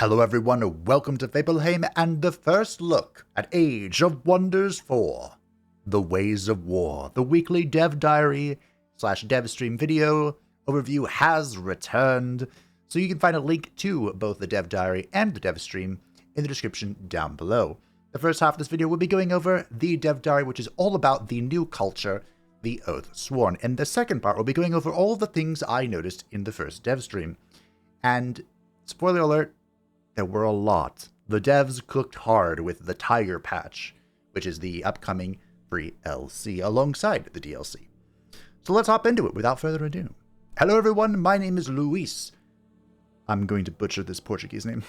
Hello everyone, welcome to Fableheim and the first look at Age of Wonders 4, The Ways of War. The weekly dev diary / dev stream video overview has returned, so you can find a link to both the dev diary and the dev stream in the description down below. The first half of this video will be going over the dev diary, which is all about the new culture, the Oathsworn, and the second part will be going over all the things I noticed in the first dev stream. And spoiler alert, there were a lot. The devs cooked hard with the Tiger Patch, which is the upcoming free LC alongside the DLC. So let's hop into it without further ado. Hello everyone, my name is Luis. I'm going to butcher this Portuguese name.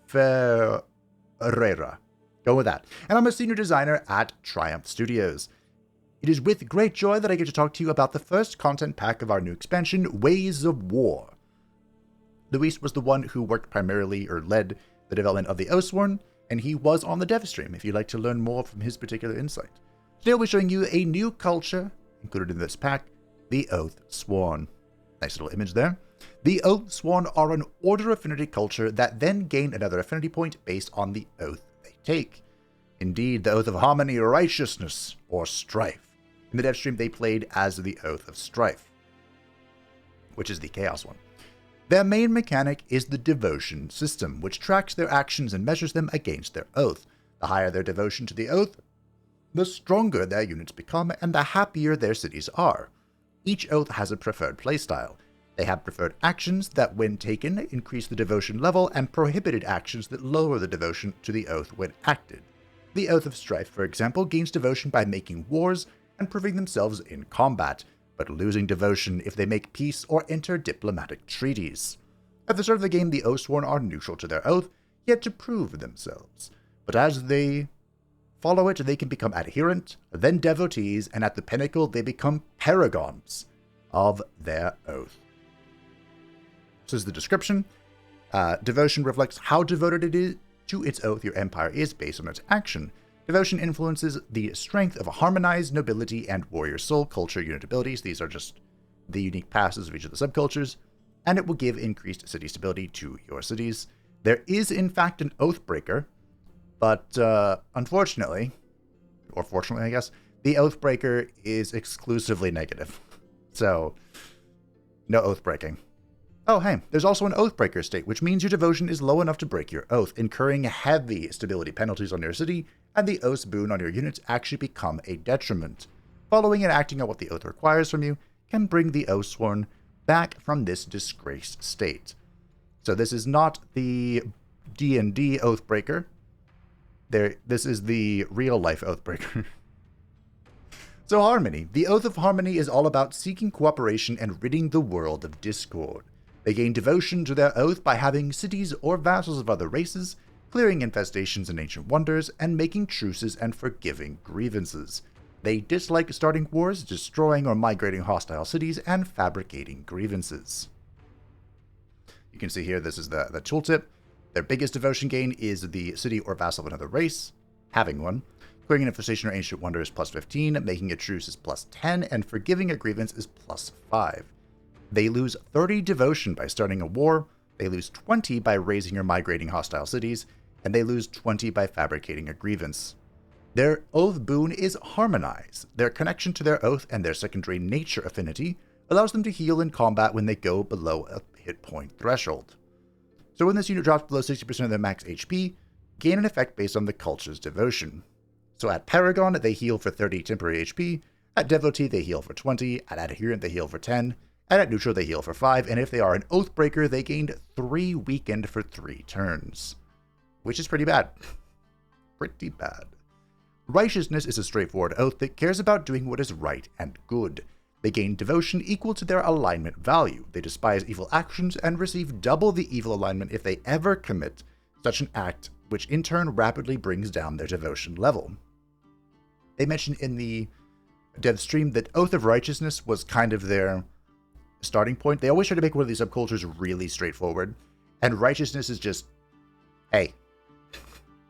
Ferreira. Go with that. And I'm a senior designer at Triumph Studios. It is with great joy that I get to talk to you about the first content pack of our new expansion, Ways of War. Luis was the one who worked primarily or led the development of the Oathsworn, and he was on the dev stream if you'd like to learn more from his particular insight. Today I'll be showing you a new culture included in this pack, the Oathsworn. Nice little image there. The Oathsworn are an order affinity culture that then gain another affinity point based on the oath they take. Indeed, the Oath of Harmony, Righteousness, or Strife. In the dev stream they played as the Oath of Strife, which is the Chaos one. Their main mechanic is the devotion system, which tracks their actions and measures them against their oath. The higher their devotion to the oath, the stronger their units become and the happier their cities are. Each oath has a preferred playstyle. They have preferred actions that, when taken, increase the devotion level, and prohibited actions that lower the devotion to the oath when acted. The Oath of Strife, for example, gains devotion by making wars and proving themselves in combat, but losing devotion if they make peace or enter diplomatic treaties. At the start of the game, the Oathsworn are neutral to their oath, yet to prove themselves. But as they follow it, they can become adherent, then devotees, and at the pinnacle, they become paragons of their oath. This is the description. Devotion reflects how devoted it is to its oath your empire is based on its action. Devotion influences the strength of a harmonized nobility and warrior soul culture unit abilities. These are just the unique passes of each of the subcultures, and it will give increased city stability to your cities. There is, in fact, an Oathbreaker, but unfortunately, or fortunately, I guess, the Oathbreaker is exclusively negative. So, no Oathbreaking. Oh, hey, there's also an Oathbreaker state, which means your devotion is low enough to break your oath, incurring heavy stability penalties on your city, and the oath's boon on your units actually become a detriment. Following and acting on what the oath requires from you can bring the Oathsworn back from this disgraced state. So this is not the D&D Oathbreaker. This is the real-life Oathbreaker. So Harmony. The Oath of Harmony is all about seeking cooperation and ridding the world of discord. They gain devotion to their oath by having cities or vassals of other races, clearing infestations and ancient wonders, and making truces and forgiving grievances. They dislike starting wars, destroying or migrating hostile cities, and fabricating grievances. You can see here, this is the tooltip. Their biggest devotion gain is the city or vassal of another race, having one. Clearing an infestation or ancient wonder is plus 15, making a truce is plus 10, and forgiving a grievance is plus 5. They lose 30 devotion by starting a war, they lose 20 by raising or migrating hostile cities, and they lose 20 by fabricating a grievance. Their oath boon is Harmonize. Their connection to their oath and their secondary nature affinity allows them to heal in combat when they go below a hit point threshold. So when this unit drops below 60% of their max HP, gain an effect based on the culture's devotion. So at Paragon, they heal for 30 temporary HP, at Devotee they heal for 20, at Adherent they heal for 10, and at Neutral they heal for 5, and if they are an Oathbreaker, they gained 3 weakened for 3 turns. Which is pretty bad. Pretty bad. Righteousness is a straightforward oath that cares about doing what is right and good. They gain devotion equal to their alignment value. They despise evil actions and receive double the evil alignment if they ever commit such an act, which in turn rapidly brings down their devotion level. They mentioned in the dev stream that Oath of Righteousness was kind of their starting point. They always try to make one of these subcultures really straightforward, and Righteousness is just, hey,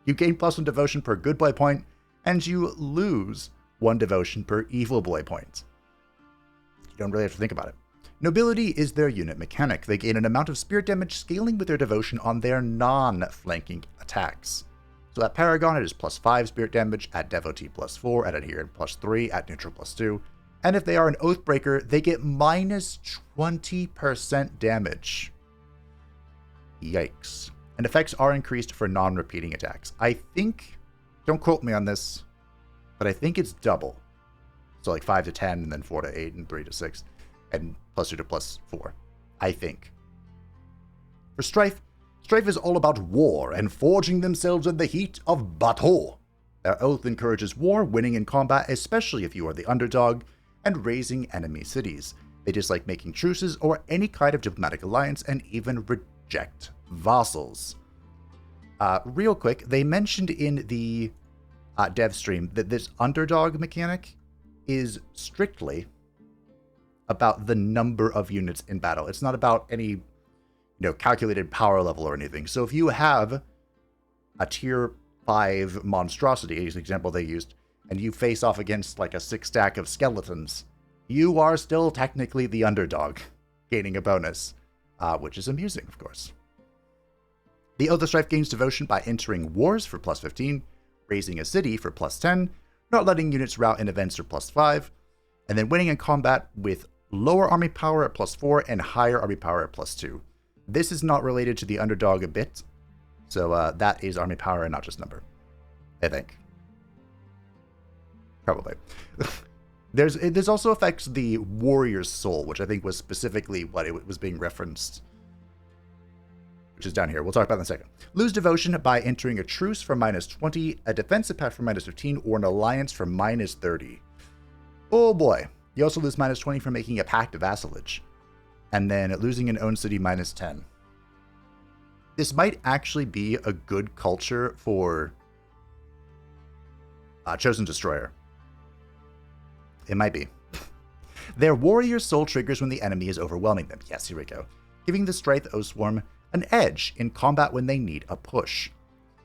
you gain +1 devotion per good boy point, and you lose 1 devotion per evil boy point. You don't really have to think about it. Nobility is their unit mechanic. They gain an amount of spirit damage scaling with their devotion on their non-flanking attacks. So at Paragon, it is +5 spirit damage, at Devotee +4, at Adherent +3, at Neutral +2. And if they are an Oathbreaker, they get -20% damage. Yikes. And effects are increased for non-repeating attacks. I think, don't quote me on this, but I think it's double. So like 5 to 10, and then 4 to 8, and 3 to 6, and +2 to +4, I think. For Strife, Strife is all about war and forging themselves in the heat of battle. Their oath encourages war, winning in combat, especially if you are the underdog, and raising enemy cities. They dislike making truces or any kind of diplomatic alliance, and even reject vassals. Real quick, they mentioned in the dev stream that this underdog mechanic is strictly about the number of units in battle. It's not about any, calculated power level or anything. So if you have a tier 5 monstrosity, as an example they used, and you face off against like a 6-stack of skeletons, you are still technically the underdog, gaining a bonus, which is amusing, of course. The Oath of Strife gains devotion by entering wars for +15, raising a city for +10, not letting units rout in events for +5, and then winning in combat with lower army power at +4 and higher army power at +2. This is not related to the underdog a bit, so that is army power and not just number, I think. Probably. This also affects the warrior's soul, which I think was specifically what it was being referenced, which is down here. We'll talk about that in a second. Lose devotion by entering a truce for -20, a defensive pact for -15, or an alliance for -30. Oh boy. You also lose -20 for making a pact of vassalage, and then losing an own city -10. This might actually be a good culture for Chosen Destroyer. It might be. Their warrior's soul triggers when the enemy is overwhelming them. Yes, here we go. Giving the Strength Oathsworn an edge in combat when they need a push.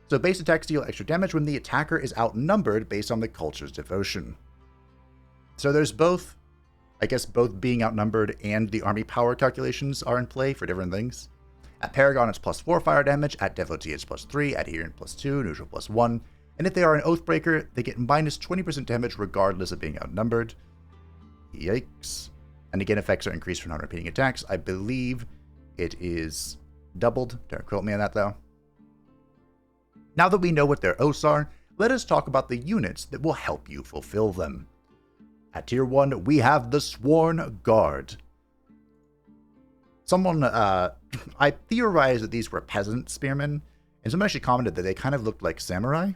So base attacks deal extra damage when the attacker is outnumbered based on the culture's devotion. So there's both, I guess both being outnumbered and the army power calculations are in play for different things. At Paragon, it's +4 fire damage. At Devotee, it's +3. Adherent, +2. Neutral, +1. And if they are an Oathbreaker, they get -20% damage regardless of being outnumbered. Yikes. And again, effects are increased for non-repeating attacks. I believe it is doubled. Don't quote me on that, though. Now that we know what their oaths are, let us talk about the units that will help you fulfill them. At Tier 1, we have the Sworn Guard. Someone, I theorized that these were peasant spearmen, and someone actually commented that they kind of looked like samurai.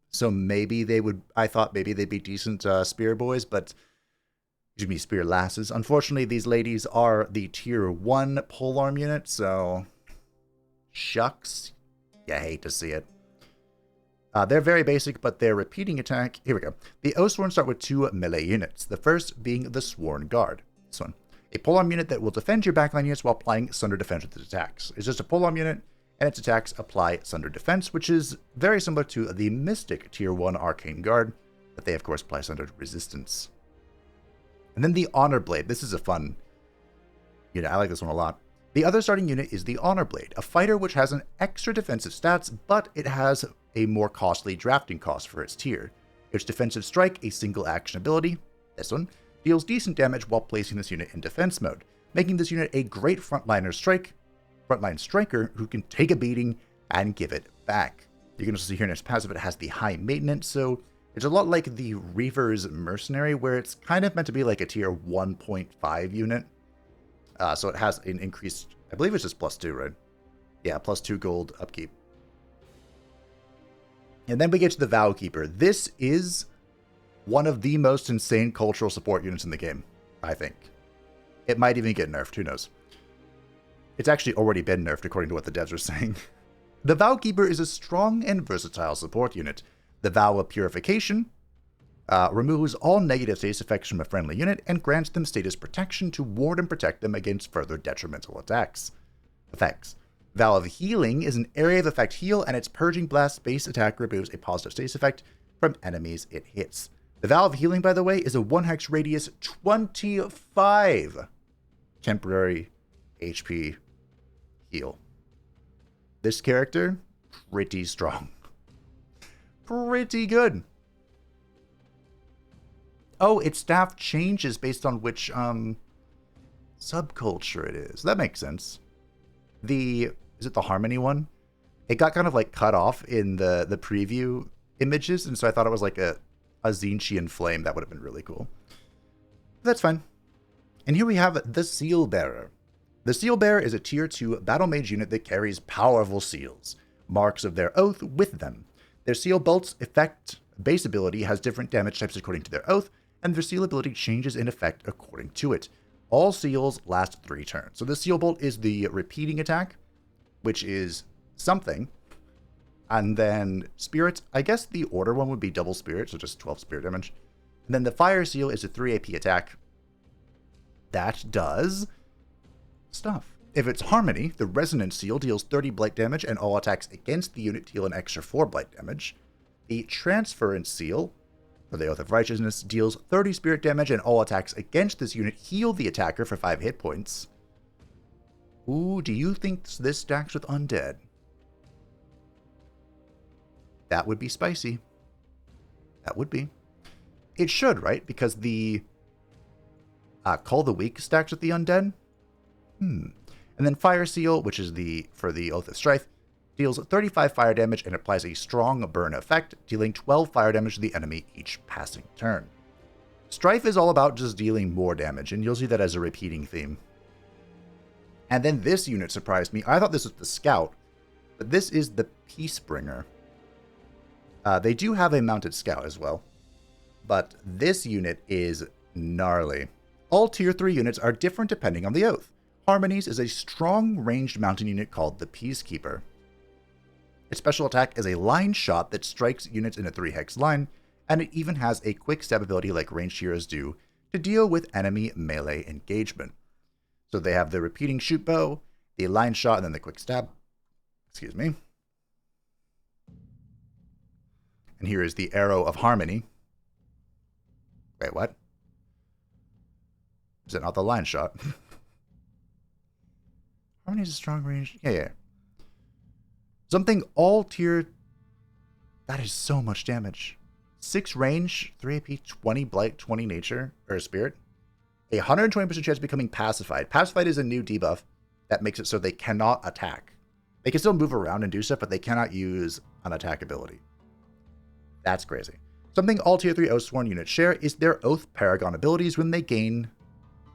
So maybe they would, I thought maybe they'd be decent spear boys, but, excuse me, spear lasses. Unfortunately, these ladies are the Tier 1 polearm unit, so shucks. You hate to see it. They're very basic, but their repeating attack, here we go. The Oathsworn start with 2 melee units, the first being the Sworn Guard. This one. A polearm unit that will defend your backline units while applying Sunder Defense with its attacks. It's just a polearm unit, and its attacks apply Sunder Defense, which is very similar to the Mystic Tier 1 Arcane Guard, but they of course apply Sunder Resistance. And then the Honor Blade. This is a fun unit. I like this one a lot. The other starting unit is the Honor Blade, a fighter which has an extra defensive stats, but it has a more costly drafting cost for its tier. Its defensive strike, a single action ability, this one, deals decent damage while placing this unit in defense mode, making this unit a great frontline striker who can take a beating and give it back. You can also see here in its passive it has the high maintenance, so it's a lot like the Reaver's Mercenary, where it's kind of meant to be like a tier 1.5 unit. So it has an increased, I believe it's just +2, right? Yeah, +2 gold upkeep. And then we get to the Vow Keeper. This is one of the most insane cultural support units in the game, I think. It might even get nerfed, who knows. It's actually already been nerfed according to what the devs are saying. The Vow Keeper is a strong and versatile support unit. The Vow of Purification removes all negative status effects from a friendly unit and grants them status protection to ward and protect them against further detrimental effects. Vow of Healing is an area of effect heal, and its Purging Blast base attack removes a positive status effect from enemies it hits. The Vow of Healing, by the way, is a 1 hex radius 25 temporary HP heal. This character, pretty strong. Pretty good. Oh, its staff changes based on which subculture it is. That makes sense. Is it the Harmony one? It got kind of like cut off in the preview images, and so I thought it was like a Tzeentchian flame. That would have been really cool. But that's fine. And here we have the Seal Bearer. The Seal Bearer is a tier 2 battle mage unit that carries powerful seals, marks of their oath with them. Their seal bolt's effect base ability has different damage types according to their oath, and their seal ability changes in effect according to it. All seals last 3 turns. So the seal bolt is the repeating attack, which is something. And then spirit, I guess the order one would be double spirit, so just 12 spirit damage. And then the fire seal is a 3 AP attack. That does stuff. If it's Harmony, the Resonance Seal deals 30 blight damage, and all attacks against the unit deal an extra 4 blight damage. The Transference Seal, for the Oath of Righteousness, deals 30 spirit damage, and all attacks against this unit heal the attacker for 5 hit points. Ooh, do you think this stacks with Undead? That would be spicy. That would be. It should, right? Because the Call the Weak stacks with the Undead. And then Fire Seal, which is for the Oath of Strife, deals 35 fire damage and applies a strong burn effect, dealing 12 fire damage to the enemy each passing turn. Strife is all about just dealing more damage, and you'll see that as a repeating theme. And then this unit surprised me. I thought this was the Scout, but this is the Peacebringer. They do have a mounted Scout as well, but this unit is gnarly. All tier 3 units are different depending on the oath. Harmony's is a strong ranged mountain unit called the Peacekeeper. Its special attack is a line shot that strikes units in a 3-hex line, and it even has a quick stab ability like ranged heroes do to deal with enemy melee engagement. So they have the repeating shoot bow, the line shot, and then the quick stab. Excuse me. And here is the Arrow of Harmony. Wait, what? Is it not the line shot? Harmony's a strong range. Yeah. Something all tier. That is so much damage. 6 range, 3 AP, 20 blight, 20 nature, or spirit. A 120% chance of becoming pacified. Pacified is a new debuff that makes it so they cannot attack. They can still move around and do stuff, but they cannot use an attack ability. That's crazy. Something all tier 3 Oathsworn units share is their Oath Paragon abilities when they gain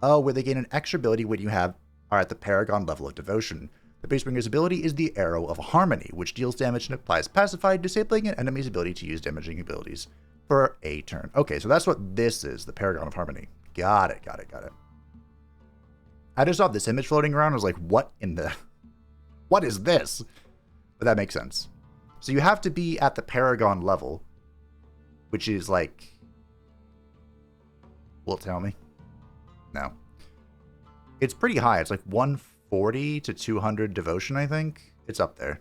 an extra ability when you are at the Paragon level of devotion. The Peacebringer's ability is the Arrow of Harmony, which deals damage and applies pacified, disabling an enemy's ability to use damaging abilities for a turn. Okay, so that's what this is, the Paragon of Harmony. Got it. I just saw this image floating around. I was like, what is this? But that makes sense. So you have to be at the Paragon level, which is like, will it tell me? No. It's pretty high. It's like 140 to 200 devotion, I think. It's up there.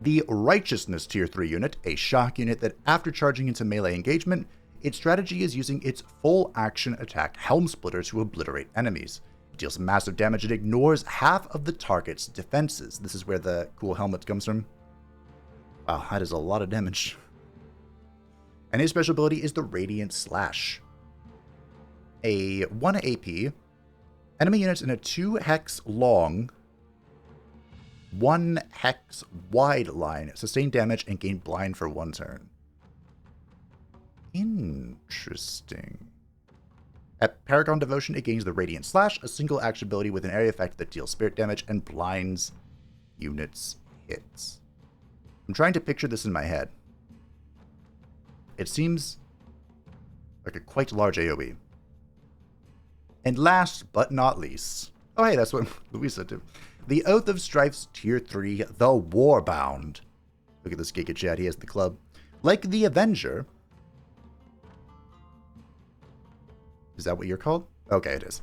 The Righteousness tier 3 unit, a shock unit that after charging into melee engagement, its strategy is using its full action attack Helm Splitter to obliterate enemies. It deals massive damage and ignores half of the target's defenses. This is where the cool helmet comes from. Wow, that is a lot of damage. And his special ability is the Radiant Slash. A 1 AP, enemy units in a 2-hex long, 1-hex wide line sustain damage and gain blind for 1 turn. Interesting. At Paragon Devotion, it gains the Radiant Slash, a single action ability with an area effect that deals spirit damage and blinds units' hits. I'm trying to picture this in my head. It seems like a quite large AoE. And last but not least, oh hey, that's what Louise said too. The Oath of Strife's Tier 3, the Warbound. Look at this Giga Chat, he has the club. Like the Avenger. Is that what you're called? Okay, it is.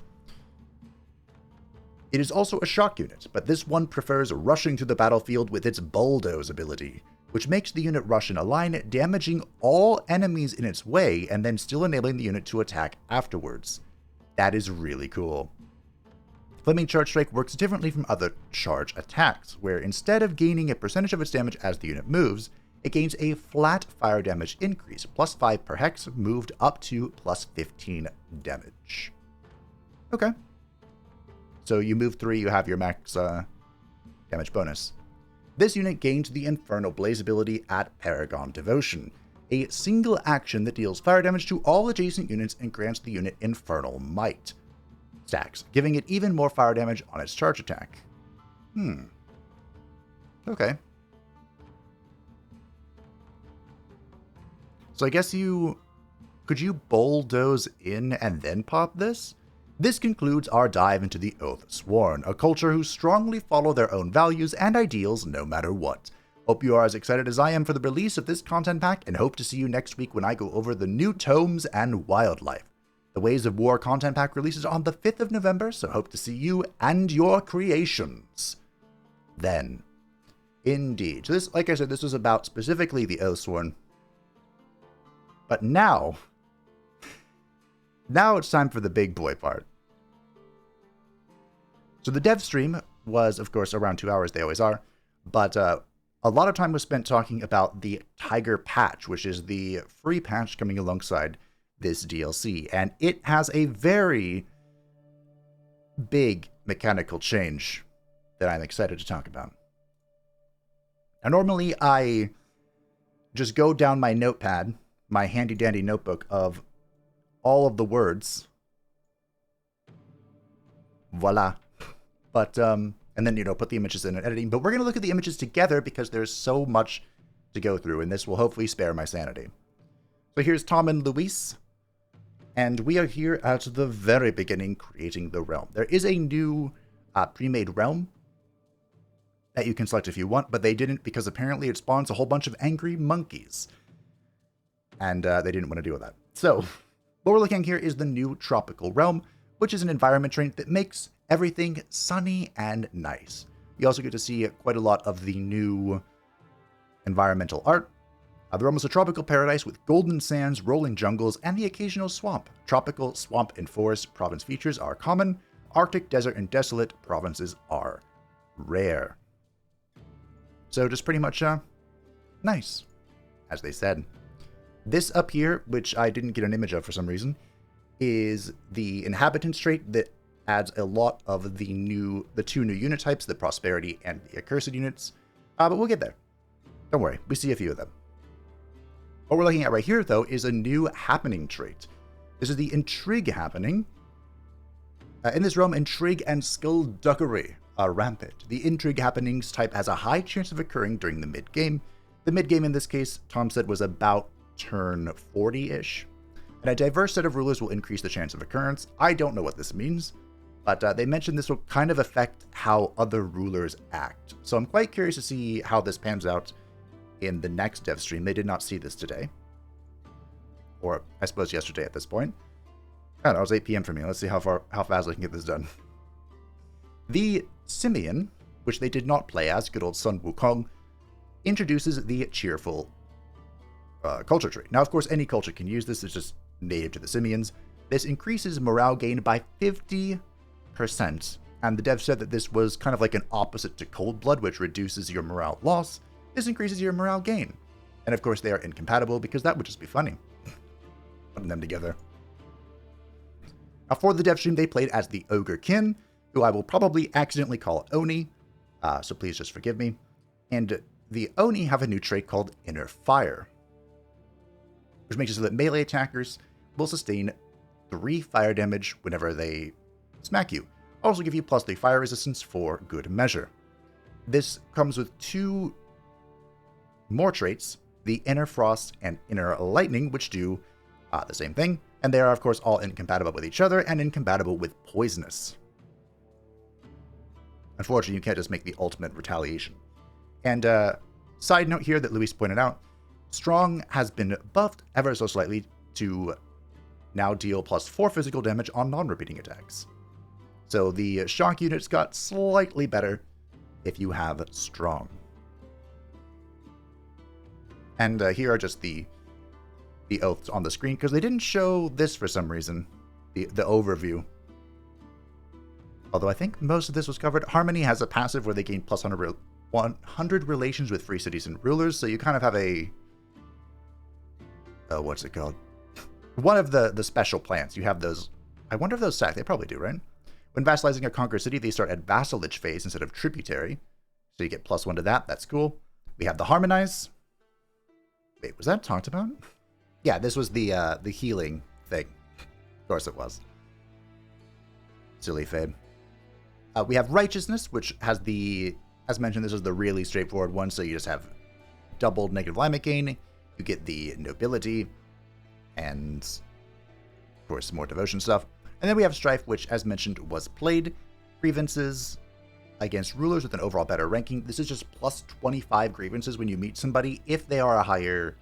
It is also a shock unit, but this one prefers rushing to the battlefield with its Bulldoze ability, which makes the unit rush in a line, damaging all enemies in its way, and then still enabling the unit to attack afterwards. That is really cool. Flaming Charge Strike works differently from other charge attacks, where instead of gaining a percentage of its damage as the unit moves, it gains a flat fire damage increase, +5 per hex, moved up to +15 damage. Okay. So you move 3, you have your max damage bonus. This unit gains the Infernal Blaze ability at Paragon Devotion, a single action that deals fire damage to all adjacent units and grants the unit Infernal Might stacks, giving it even more fire damage on its charge attack. Okay. So I guess could you bulldoze in and then pop this? This concludes our dive into the Oathsworn, a culture who strongly follow their own values and ideals no matter what. Hope you are as excited as I am for the release of this content pack, and hope to see you next week when I go over the new tomes and wildlife. The Ways of War content pack releases on the 5th of November, so hope to see you and your creations then. Indeed. So this, like I said, this was about specifically the Oathsworn. But now it's time for the big boy part. So the dev stream was, of course, around 2 hours, they always are, but a lot of time was spent talking about the Tiger Patch, which is the free patch coming alongside this DLC, and it has a very big mechanical change that I'm excited to talk about. Now, normally I just go down my notepad, my handy-dandy notebook of all of the words. Voila. But, and then, put the images in and editing. But we're going to look at the images together because there's so much to go through, and this will hopefully spare my sanity. So here's Tom and Luis, and we are here at the very beginning creating the realm. There is a new pre-made realm that you can select if you want, but they didn't because apparently it spawns a whole bunch of angry monkeys. And they didn't want to deal with that. So what we're looking at here is the new Tropical Realm, which is an environment trait that makes everything sunny and nice. You also get to see quite a lot of the new environmental art. The realm is a tropical paradise with golden sands, rolling jungles, and the occasional swamp. Tropical, swamp, and forest province features are common. Arctic, desert, and desolate provinces are rare. So just pretty much nice, as they said. This up here, which I didn't get an image of for some reason, is the inhabitants trait that adds a lot of the two new unit types, the prosperity and the accursed units. But we'll get there. Don't worry, we see a few of them. What we're looking at right here, though, is a new happening trait. This is the Intrigue happening. In this realm, intrigue and skullduggery are rampant. The Intrigue happenings type has a high chance of occurring during the mid-game. The mid-game in this case, Tom said, was about turn 40-ish. And a diverse set of rulers will increase the chance of occurrence. I don't know what this means, but they mentioned this will kind of affect how other rulers act. So I'm quite curious to see how this pans out in the next dev stream. They did not see this today. Or, I suppose, yesterday at this point. I don't know, it was 8 p.m. for me. Let's see how fast I can get this done. The Simian, which they did not play as, good old Sun Wukong, introduces the cheerful culture trait. Now, of course, any culture can use this. It's just native to the Simians. This increases morale gain by 50%. And the dev said that this was kind of like an opposite to Cold Blood, which reduces your morale loss. This increases your morale gain. And of course, they are incompatible because that would just be funny. Putting them together. Now, for the dev stream, they played as the Ogre Kin, who I will probably accidentally call Oni, so please just forgive me. And the Oni have a new trait called Inner Fire, which makes it so that melee attackers will sustain 3 fire damage whenever they smack you. Also give you +3 fire resistance for good measure. This comes with 2 more traits, the Inner Frost and Inner Lightning, which do the same thing, and they are, of course, all incompatible with each other and incompatible with Poisonous. Unfortunately, you can't just make the ultimate retaliation. And side note here that Luis pointed out, Strong has been buffed ever so slightly to now deal +4 physical damage on non-repeating attacks. So the shock units got slightly better if you have Strong. And here are just the oaths on the screen, because they didn't show this for some reason. the overview. Although I think most of this was covered. Harmony has a passive where they gain plus 100 relations with free cities and rulers, so you kind of have a... Oh, what's it called? One of the special plans. You have those... I wonder if those stack. They probably do, right? When vassalizing a conquered city, they start at vassalage phase instead of tributary. So you get +1 to that. That's cool. We have the Harmonize. Wait, was that talked about? Yeah, this was the healing thing. Of course it was. Silly Fade. We have Righteousness, which has the... As mentioned, this is the really straightforward one, so you just have doubled negative alignment gain. You get the Nobility, and of course more devotion stuff. And then we have Strife, which, as mentioned, was played. Grievances against rulers with an overall better ranking. This is just plus 25 grievances when you meet somebody if they are a higher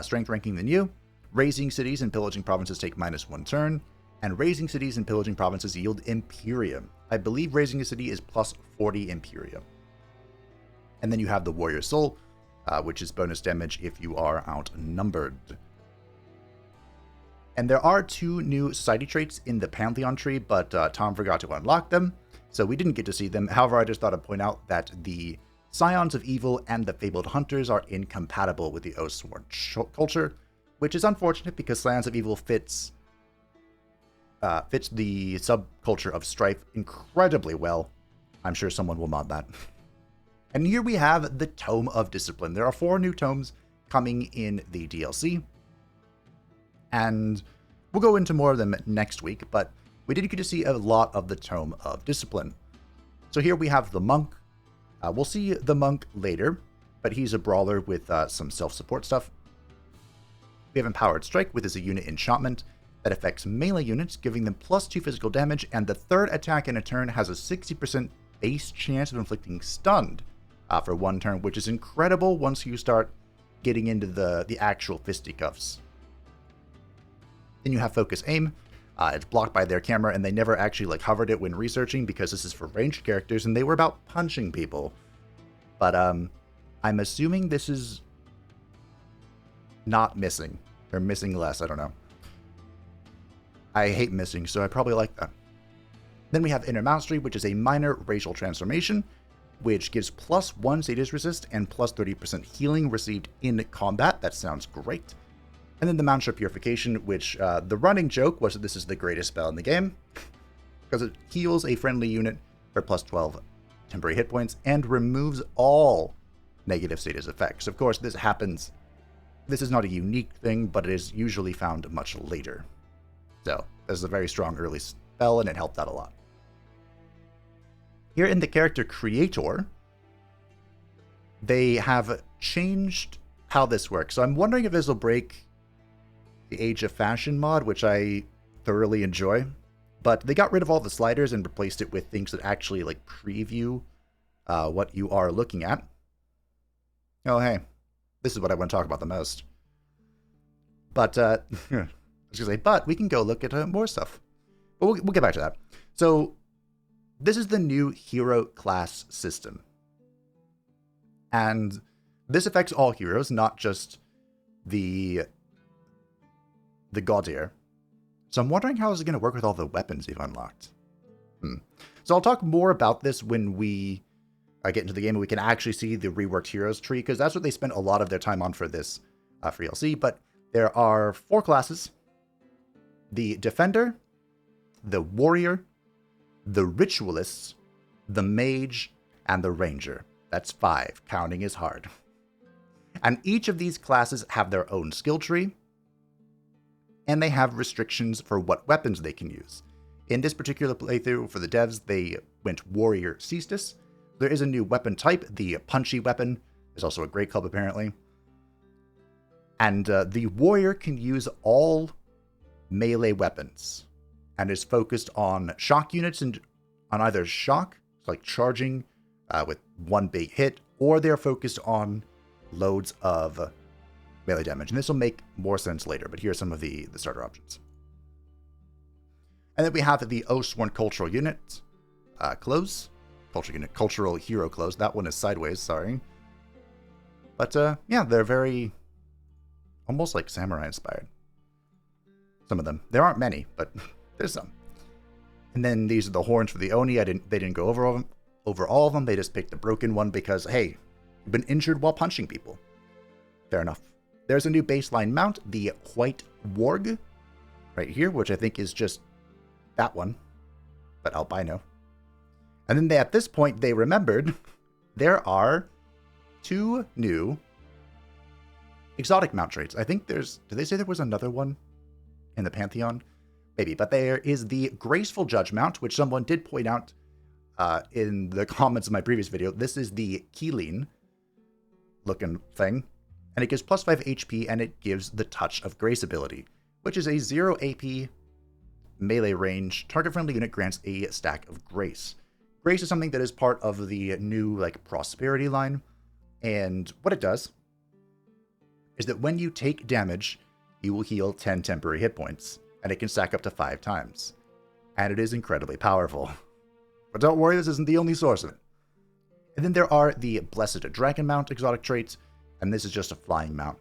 strength ranking than you. Raising cities and pillaging provinces take -1 turn. And raising cities and pillaging provinces yield Imperium. I believe raising a city is plus 40 Imperium. And then you have the Warrior Soul, which is bonus damage if you are outnumbered. And there are 2 new society traits in the Pantheon tree, but Tom forgot to unlock them, so we didn't get to see them. However, I just thought I'd point out that the Scions of Evil and the Fabled Hunters are incompatible with the Oathsworn culture, which is unfortunate because Scions of Evil fits the subculture of Strife incredibly well. I'm sure someone will mod that. And here we have the Tome of Discipline. There are 4 new tomes coming in the DLC. And we'll go into more of them next week, but we did get to see a lot of the Tome of Discipline. So here we have the Monk. We'll see the Monk later, but he's a brawler with some self-support stuff. We have Empowered Strike, which is a unit enchantment that affects melee units, giving them +2 physical damage, and the third attack in a turn has a 60% base chance of inflicting stunned for 1 turn, which is incredible once you start getting into the actual fisticuffs. Then you have Focus Aim. It's blocked by their camera, and they never actually hovered it when researching because this is for ranged characters, and they were about punching people. But I'm assuming this is not missing, or missing less, I don't know. I hate missing, so I probably like that. Then we have Inner Mastery, which is a minor racial transformation, which gives +1 status resist and +30% healing received in combat. That sounds great. And then the Mantra Purification, which the running joke was that this is the greatest spell in the game, because it heals a friendly unit for +12 temporary hit points and removes all negative status effects. Of course, this happens. This is not a unique thing, but it is usually found much later. So, this is a very strong early spell, and it helped out a lot. Here in the character creator, they have changed how this works. So I'm wondering if this will break the Age of Fashion mod, which I thoroughly enjoy. But they got rid of all the sliders and replaced it with things that actually preview what you are looking at. Oh, hey, this is what I want to talk about the most. But, I was going to say, but we can go look at more stuff. But we'll get back to that. So, this is the new hero class system. And this affects all heroes, not just the Gaudier. So I'm wondering how is it going to work with all the weapons you've unlocked. So I'll talk more about this when we get into the game and we can actually see the reworked heroes tree, because that's what they spent a lot of their time on for this for DLC. But there are 4 classes: the Defender, the Warrior, the Ritualist, the Mage, and the Ranger. That's 5. Counting is hard. And each of these classes have their own skill tree, and they have restrictions for what weapons they can use. In this particular playthrough, for the devs, they went Warrior Cestus. There is a new weapon type, the Punchy weapon. There's also a Great Club, apparently. And the Warrior can use all melee weapons, and is focused on shock units and on either shock, like charging with 1 big hit, or they're focused on loads of melee damage. And this will make more sense later, but here are some of the starter options. And then we have the Oathsworn Cultural Unit clothes. Cultural Hero clothes. That one is sideways, sorry. But yeah, they're very almost like samurai inspired. Some of them. There aren't many, but there's some. And then these are the horns for the Oni. They didn't go over all of them. They just picked the broken one because, hey, you've been injured while punching people. Fair enough. There's a new baseline mount, the White Warg, right here, which I think is just that one, but albino. And then at this point, they remembered there are 2 new exotic mount traits. I think did they say there was another one in the Pantheon? Maybe, but there is the Graceful Judge mount, which someone did point out in the comments of my previous video. This is the Keeleen looking thing, and it gives plus 5 HP, and it gives the Touch of Grace ability, which is a 0 AP melee range. Target-friendly unit grants a stack of Grace. Grace is something that is part of the new, Prosperity line, and what it does is that when you take damage, you will heal 10 temporary hit points, and it can stack up to 5 times. And it is incredibly powerful. But don't worry, this isn't the only source of it. And then there are the Blessed Dragon Mount exotic traits, and this is just a flying mount.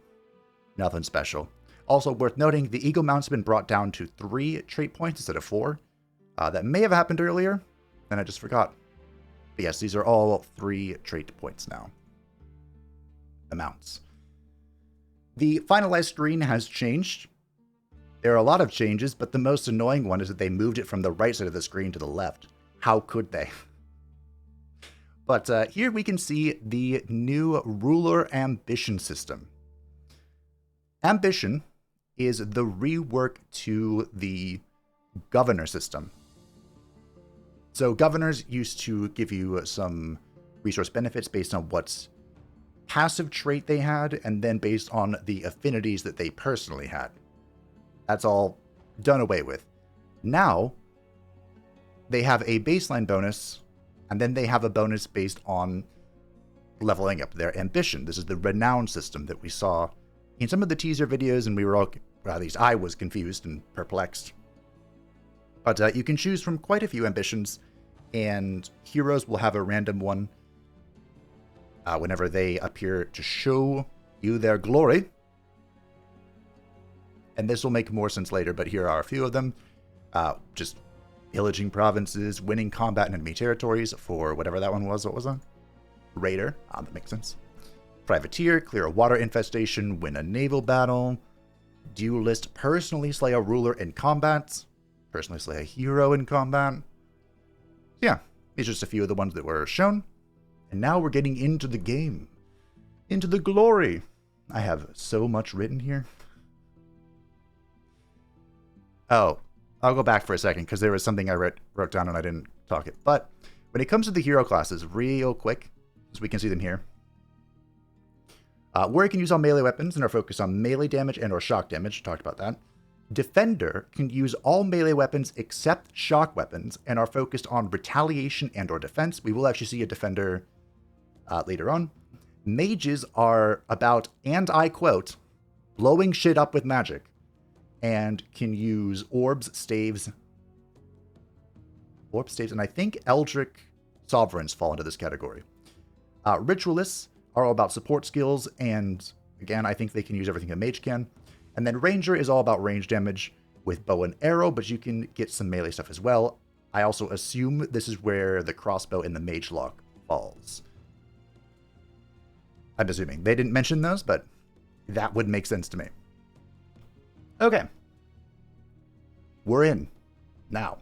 Nothing special. Also worth noting, the Eagle Mount's been brought down to 3 trait points instead of 4. That may have happened earlier, and I just forgot. But yes, these are all 3 trait points now. The mounts. The finalized screen has changed. There are a lot of changes, but the most annoying one is that they moved it from the right side of the screen to the left. How could they? But here we can see the new Ruler Ambition system. Ambition is the rework to the Governor system. So governors used to give you some resource benefits based on what passive trait they had, and then based on the affinities that they personally had. That's all done away with. Now, they have a baseline bonus, and then they have a bonus based on leveling up their ambition. This is the Renown system that we saw in some of the teaser videos, and we were all, well, at least I was confused and perplexed. But you can choose from quite a few ambitions, and heroes will have a random one whenever they appear to show you their glory. And this will make more sense later, but here are a few of them. Just pillaging provinces, winning combat in enemy territories for whatever that one was. What was that? Raider. That makes sense. Privateer, clear a water infestation, win a naval battle. Duelist, personally slay a ruler in combat. Personally slay a hero in combat. Yeah, these are just a few of the ones that were shown. And now we're getting into the game. Into the glory. I have so much written here. Oh, I'll go back for a second because there was something I wrote down and I didn't talk it. But when it comes to the hero classes, real quick, so we can see them here. Warrior can use all melee weapons and are focused on melee damage and or shock damage. Talked about that. Defender can use all melee weapons except shock weapons and are focused on retaliation and or defense. We will actually see a defender later on. Mages are about, and I quote, blowing shit up with magic, and can use orbs, staves, and I think Eldritch Sovereigns fall into this category. Ritualists are all about support skills, and again, I think they can use everything a mage can. And then Ranger is all about range damage with bow and arrow, but you can get some melee stuff as well. I also assume this is where the crossbow and the mage lock falls. I'm assuming. They didn't mention those, but that would make sense to me. Okay. We're in. Now.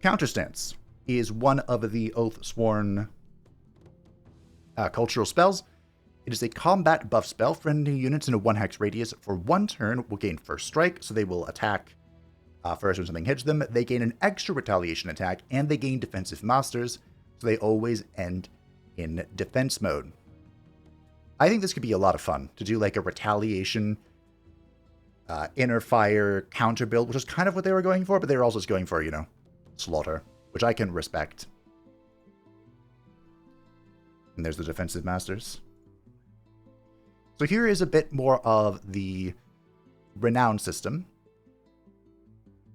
Counterstance is one of the Oathsworn cultural spells. It is a combat buff spell. Friendly units in a 1-hex radius for 1 turn will gain first strike, so they will attack first when something hits them. They gain an extra retaliation attack, and they gain defensive masters, so they always end in defense mode. I think this could be a lot of fun to do like a retaliation inner fire counter build, which is kind of what they were going for, but they were also just going for, you know, slaughter, which I can respect. And there's the defensive masters. So here is a bit more of the Renown system.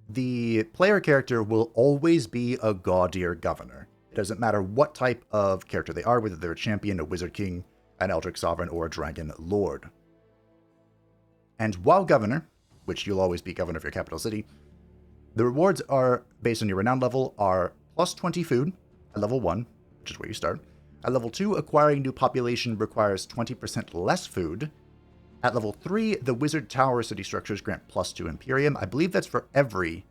The player character will always be a gaudier governor. It doesn't matter what type of character they are, whether they're a champion, a wizard king, an Eldritch Sovereign, or a Dragon Lord. And while governor, which you'll always be governor of your capital city. The rewards are based on your renown level are plus 20 food at level 1, which is where you start. At level 2, acquiring new population requires 20% less food. At level 3, the Wizard Tower city structures grant plus 2 Imperium. I believe that's for every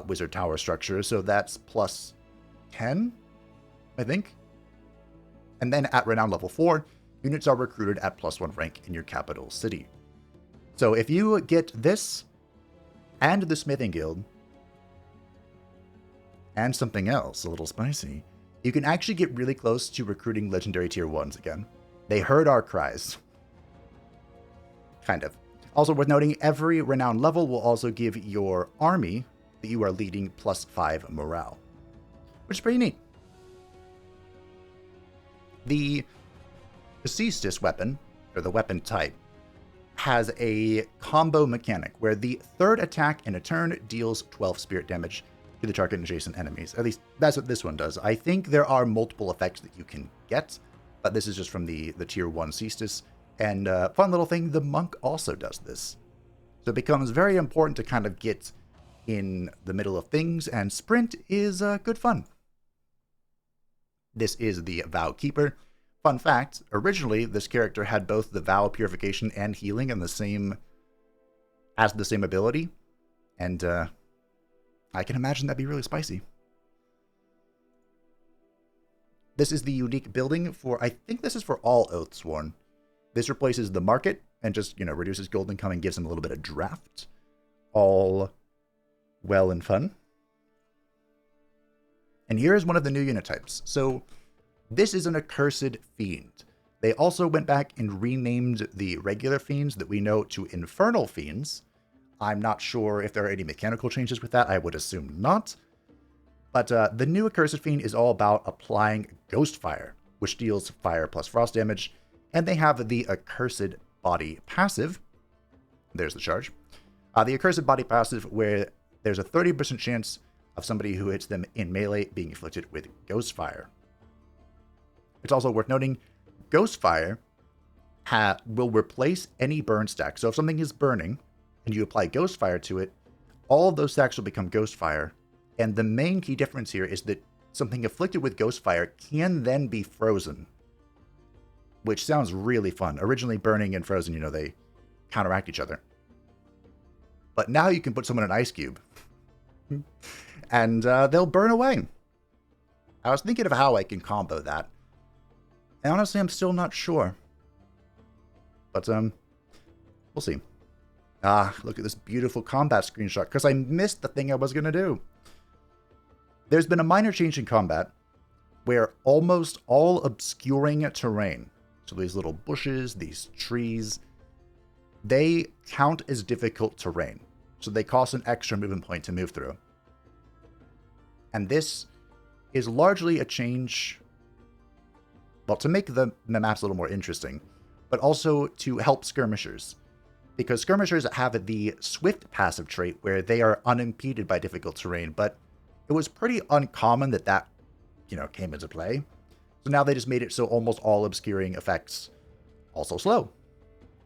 Wizard Tower structure, so that's plus 10, I think. And then at Renown level 4, units are recruited at plus 1 rank in your capital city. So if you get this, and the Smithing Guild, and something else a little spicy, you can actually get really close to recruiting Legendary Tier 1s again. They heard our cries. Kind of. Also worth noting, every Renown level will also give your army that you are leading plus 5 morale, which is pretty neat. The Cestus weapon, or the weapon type, has a combo mechanic where the third attack in a turn deals 12 spirit damage to the target and adjacent enemies. At least that's what this one does. I think there are multiple effects that you can get, but this is just from the tier 1 Cestus. And fun little thing, the monk also does this. So it becomes very important to kind of get in the middle of things, and sprint is good fun. This is the Vow Keeper. Fun fact, originally this character had both the Vow Purification and Healing in the same ability, and I can imagine that'd be really spicy. This is the unique building for, I think this is for all Oathsworn. This replaces the market and just, reduces gold income and gives them a little bit of draft. All well and fun. And here is one of the new unit types. So this is an Accursed Fiend. They also went back and renamed the regular fiends that we know to Infernal Fiends. I'm not sure if there are any mechanical changes with that. I would assume not. But the new Accursed Fiend is all about applying Ghost Fire, which deals fire plus frost damage. And they have the Accursed Body passive. There's the charge. The Accursed Body passive, where there's a 30% chance of somebody who hits them in melee being inflicted with Ghost Fire. It's also worth noting, Ghost Fire will replace any burn stack. So if something is burning and you apply Ghost Fire to it, all of those stacks will become Ghost Fire. And the main key difference here is that something afflicted with Ghost Fire can then be frozen, which sounds really fun. Originally, burning and frozen, they counteract each other. But now you can put someone in an ice cube, and they'll burn away. I was thinking of how I can combo that. And honestly, I'm still not sure. But, we'll see. Look at this beautiful combat screenshot, because I missed the thing I was going to do. There's been a minor change in combat, where almost all obscuring terrain, so these little bushes, these trees, they count as difficult terrain. So they cost an extra movement point to move through. And this is largely a change, well, to make the maps a little more interesting, but also to help skirmishers. Because skirmishers have the swift passive trait where they are unimpeded by difficult terrain, but it was pretty uncommon that came into play. So now they just made it so almost all obscuring effects also slow.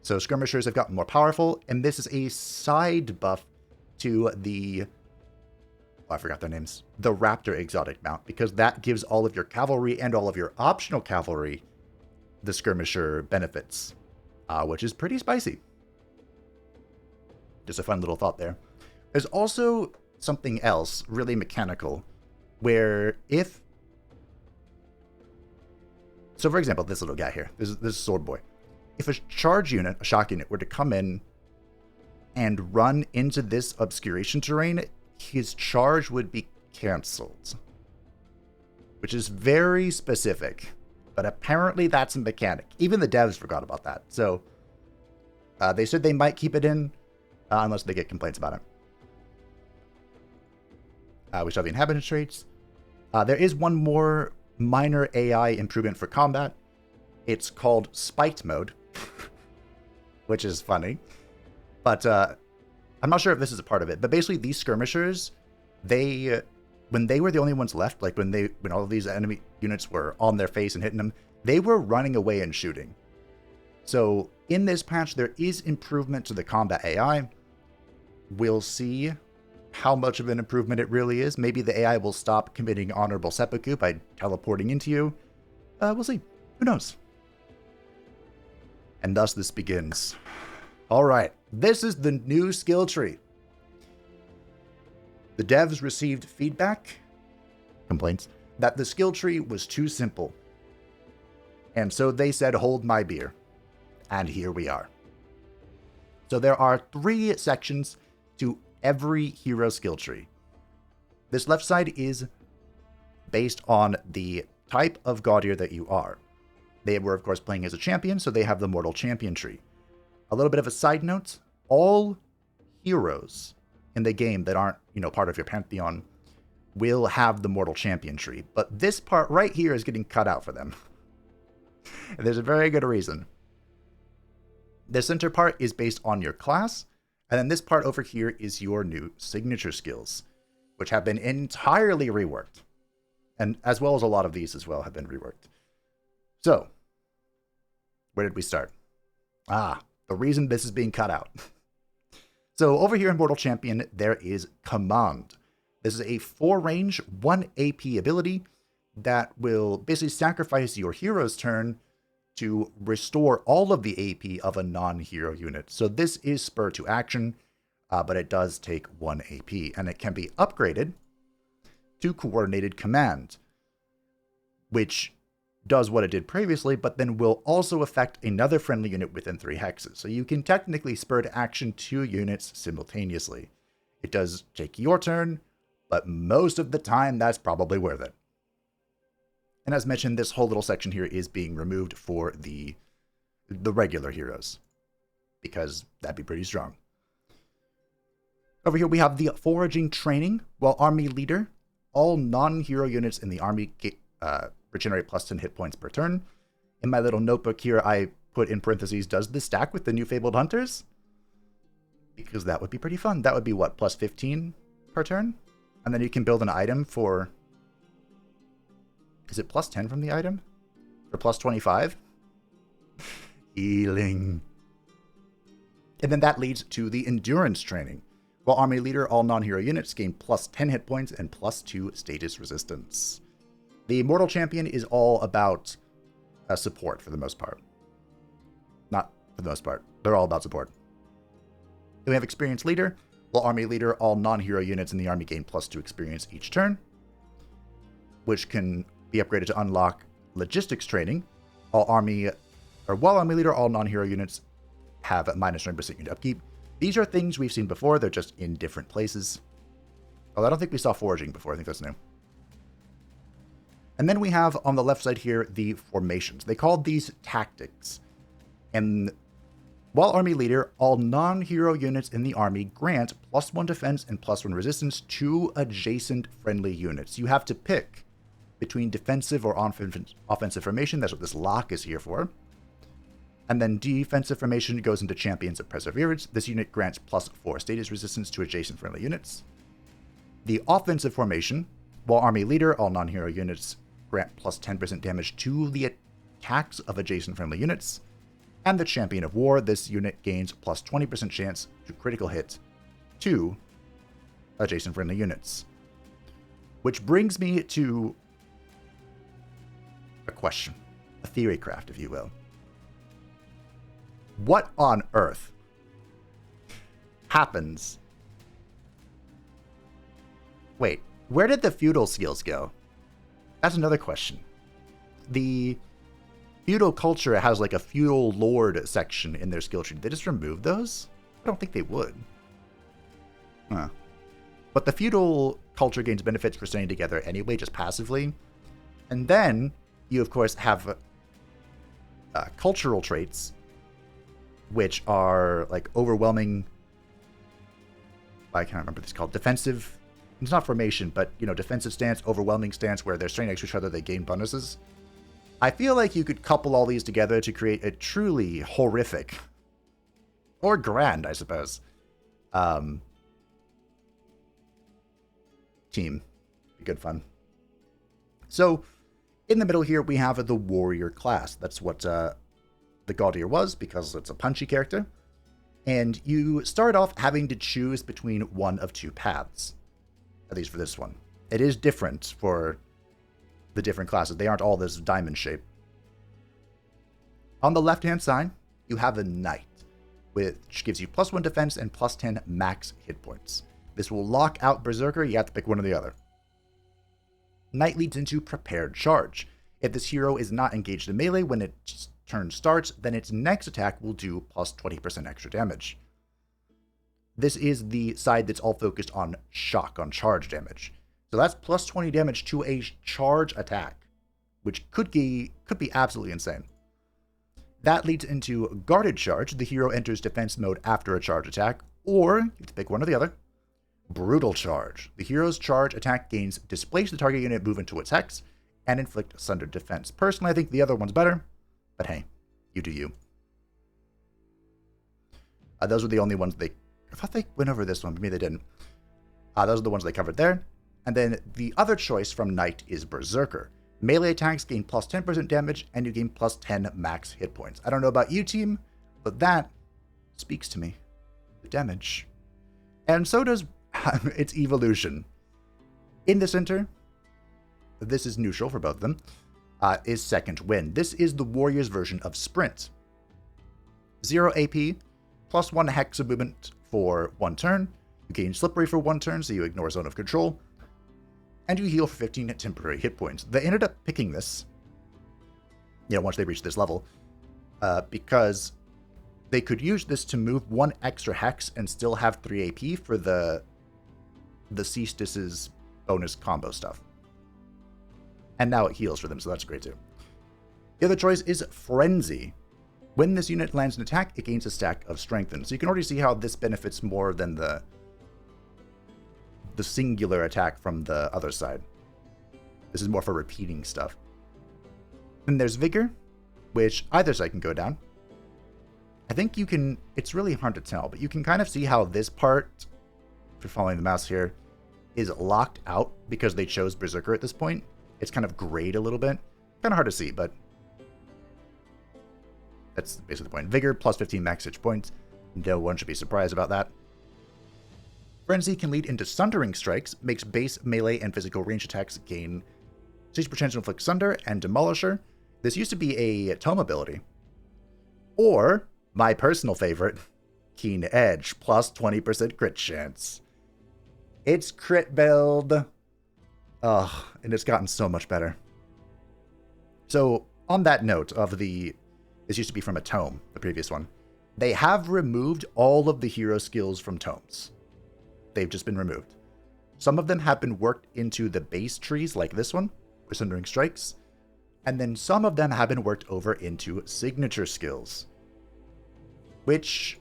So skirmishers have gotten more powerful, and this is a side buff to the, I forgot their names, the Raptor exotic mount, because that gives all of your cavalry and all of your optional cavalry the skirmisher benefits, which is pretty spicy. Just a fun little thought there. There's also something else really mechanical, where so for example, this little guy here, this sword boy, if a charge unit, a shock unit, were to come in and run into this obscuration terrain, his charge would be cancelled, which is very specific, but apparently that's a mechanic. Even the devs forgot about that. So they said they might keep it in unless they get complaints about it. We shall have the inhabitant traits. There is one more minor AI improvement for combat. It's called Spiked Mode, which is funny. But I'm not sure if this is a part of it. But basically, these skirmishers, when they were the only ones left, like when all of these enemy units were on their face and hitting them, they were running away and shooting. So in this patch, there is improvement to the combat AI. We'll see how much of an improvement it really is. Maybe the AI will stop committing honorable seppuku by teleporting into you. We'll see. Who knows? And thus this begins. Alright, this is the new skill tree. The devs received feedback, complaints, that the skill tree was too simple. And so they said, hold my beer. And here we are. So there are 3 sections to every hero skill tree. This left side is based on the type of Gaudier that you are. They were, of course, playing as a champion, so they have the Mortal Champion tree. A little bit of a side note, all heroes in the game that aren't, part of your pantheon will have the Mortal Champion tree. But this part right here is getting cut out for them. And there's a very good reason. The center part is based on your class, and then this part over here is your new signature skills, which have been entirely reworked. And as well as a lot of these as well have been reworked. So, where did we start? The reason this is being cut out. So over here in Mortal Champion, there is Command. This is a 4-range, 1 AP ability that will basically sacrifice your hero's turn to restore all of the AP of a non-hero unit. So this is spur to action, but it does take 1 AP, and it can be upgraded to Coordinated Command, which does what it did previously, but then will also affect another friendly unit within 3 hexes. So you can technically spur to action 2 units simultaneously. It does take your turn, but most of the time that's probably worth it. And as mentioned, this whole little section here is being removed for the regular heroes, because that'd be pretty strong. Over here we have the Foraging Training. While Army Leader, all non-hero units in the army regenerate plus 10 hit points per turn. In my little notebook here, I put in parentheses, does this stack with the new Fabled Hunters? Because that would be pretty fun. That would be what, plus 15 per turn? And then you can build an item for... Is it plus 10 from the item? Or plus 25? Healing. And then that leads to the Endurance Training. While Army Leader, all non-hero units gain plus 10 hit points and plus 2 status resistance. The Mortal Champion is all about support for the most part. Not for the most part. They're all about support. Then we have Experience Leader. While Army Leader, all non-hero units in the army gain plus 2 experience each turn, which can be upgraded to unlock Logistics Training. While Army Leader, all non-hero units have a minus 9% unit upkeep. These are things we've seen before. They're just in different places. Although I don't think we saw Foraging before. I think that's new. And then we have on the left side here the formations. They called these tactics. And while Army Leader, all non-hero units in the army grant plus 1 defense and plus 1 resistance to adjacent friendly units. You have to pick between defensive or offensive formation. That's what this lock is here for. And then defensive formation goes into Champions of Perseverance. This unit grants plus 4 status resistance to adjacent friendly units. The offensive formation, while Army Leader, all non-hero units grant plus 10% damage to the attacks of adjacent friendly units. And the Champion of War, this unit gains plus 20% chance to critical hit to adjacent friendly units. Which brings me to a question, a theory craft, if you will. What on earth happens? Wait, where did the feudal skills go? That's another question. The feudal culture has like a feudal lord section in their skill tree. Did they just remove those? I don't think they would. Huh. But the feudal culture gains benefits for staying together anyway, just passively. And then you, of course, have cultural traits, which are like overwhelming. I can't remember what it's called. Defensive. It's not formation, but, defensive stance, overwhelming stance, where they're straight next to each other, they gain bonuses. I feel like you could couple all these together to create a truly horrific, or grand, I suppose, team. Be good fun. So, in the middle here, we have the warrior class. That's what the Gaudier was, because it's a punchy character. And you start off having to choose between one of two paths, at least for this one. It is different for the different classes. They aren't all this diamond shape. On the left-hand side, you have a Knight, which gives you +1 defense and +10 max hit points. This will lock out Berserker. You have to pick one or the other. Knight leads into Prepared Charge. If this hero is not engaged in melee when its turn starts, then its next attack will do +20% extra damage. This is the side that's all focused on shock, on charge damage. So that's +20 damage to a charge attack, which could be absolutely insane. That leads into Guarded Charge. The hero enters defense mode after a charge attack, or you have to pick one or the other. Brutal Charge. The hero's charge attack gains displace the target unit, move into its hex, and inflict sundered defense. Personally, I think the other one's better, but hey, you do you. Those were the only ones I thought they went over this one, but maybe they didn't. Those are the ones they covered there. And then the other choice from Knight is Berserker. Melee attacks gain +10% damage, and you gain +10 max hit points. I don't know about you, team, but that speaks to me. The damage. And so does its evolution. In the center, this is neutral for both of them, is Second Wind. This is the warrior's version of Sprint. 0 AP, +1 hex of movement for 1 turn. You gain Slippery for 1 turn, so you ignore Zone of Control. And you heal for 15 temporary hit points. They ended up picking this, once they reached this level, because they could use this to move 1 extra hex and still have 3 AP for the Ceastis's bonus combo stuff. And now it heals for them, so that's great too. The other choice is Frenzy. When this unit lands an attack, it gains a stack of Strengthen. So you can already see how this benefits more than the singular attack from the other side. This is more for repeating stuff. Then there's Vigor, which either side can go down. I think you can, it's really hard to tell, but you can kind of see how this part, if you're following the mouse here, is locked out because they chose Berserker at this point. It's kind of grayed a little bit. Kind of hard to see, but that's basically the point. Vigor +15 max hit points. No one should be surprised about that. Frenzy can lead into Sundering Strikes, makes base melee and physical range attacks gain 60% to inflict Sunder and Demolisher. This used to be a tome ability. Or, my personal favorite, Keen Edge, +20% crit chance. It's crit build. Ugh, and it's gotten so much better. So, on that note of this used to be from a tome, the previous one, they have removed all of the hero skills from tomes. They've just been removed. Some of them have been worked into the base trees, like this one, with Sundering Strikes, and then some of them have been worked over into signature skills, which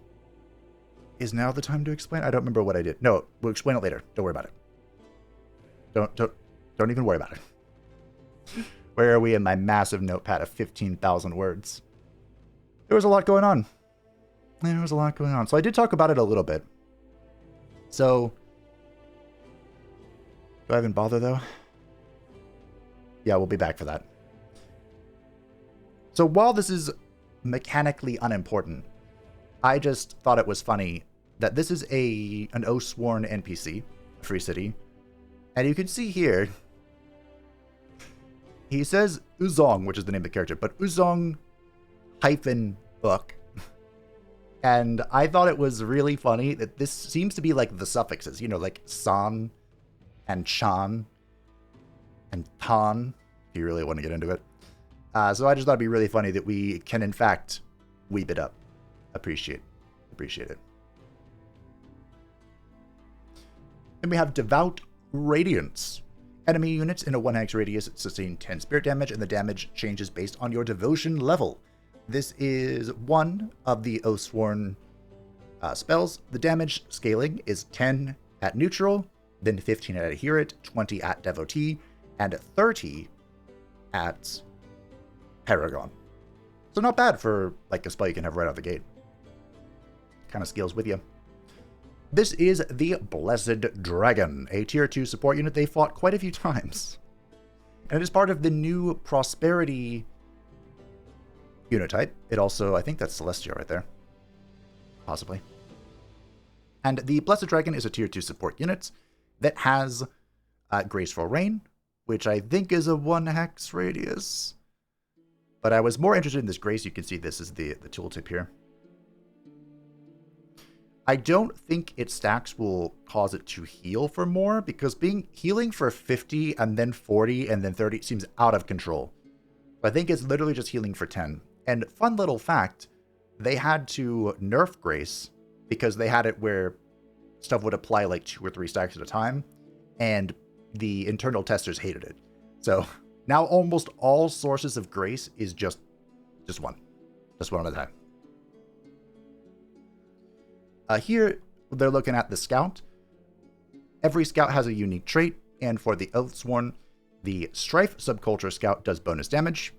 is now the time to explain. I don't remember what I did. No, we'll explain it later. Don't worry about it. Don't even worry about it. Where are we in my massive notepad of 15,000 words? There was a lot going on. So I did talk about it a little bit. So, do I even bother though? Yeah, we'll be back for that. So while this is mechanically unimportant, I just thought it was funny that this is an Oathsworn NPC, Free City, and you can see here, he says Uzong, which is the name of the character, but Uzong -book. And I thought it was really funny that this seems to be like the suffixes, like san and chan and tan, if you really want to get into it. So I just thought it'd be really funny that we can, in fact, weep it up. Appreciate it. Then we have Devout Radiance. Enemy units in a 1-hex radius sustain 10 spirit damage, and the damage changes based on your devotion level. This is one of the Oathsworn spells. The damage scaling is 10 at neutral, then 15 at adherent, 20 at devotee, and 30 at paragon. So not bad for like a spell you can have right out the gate. Kind of scales with you. This is the Blessed Dragon, a tier 2 support unit they fought quite a few times. And it is part of the new Prosperity unit type. It also, I think that's Celestial right there. Possibly. And the Blessed Dragon is a tier 2 support unit that has Graceful Rain, which I think is a 1 hex radius. But I was more interested in this Grace. You can see this is the tooltip here. I don't think its stacks will cause it to heal for more, because healing for 50 and then 40 and then 30 seems out of control. I think it's literally just healing for 10. And fun little fact, they had to nerf Grace because they had it where stuff would apply like 2 or 3 stacks at a time, and the internal testers hated it. So now almost all sources of Grace is just one. Just one at a time. Here, they're looking at the Scout. Every Scout has a unique trait, and for the Oathsworn, the Strife Subculture Scout does bonus damage,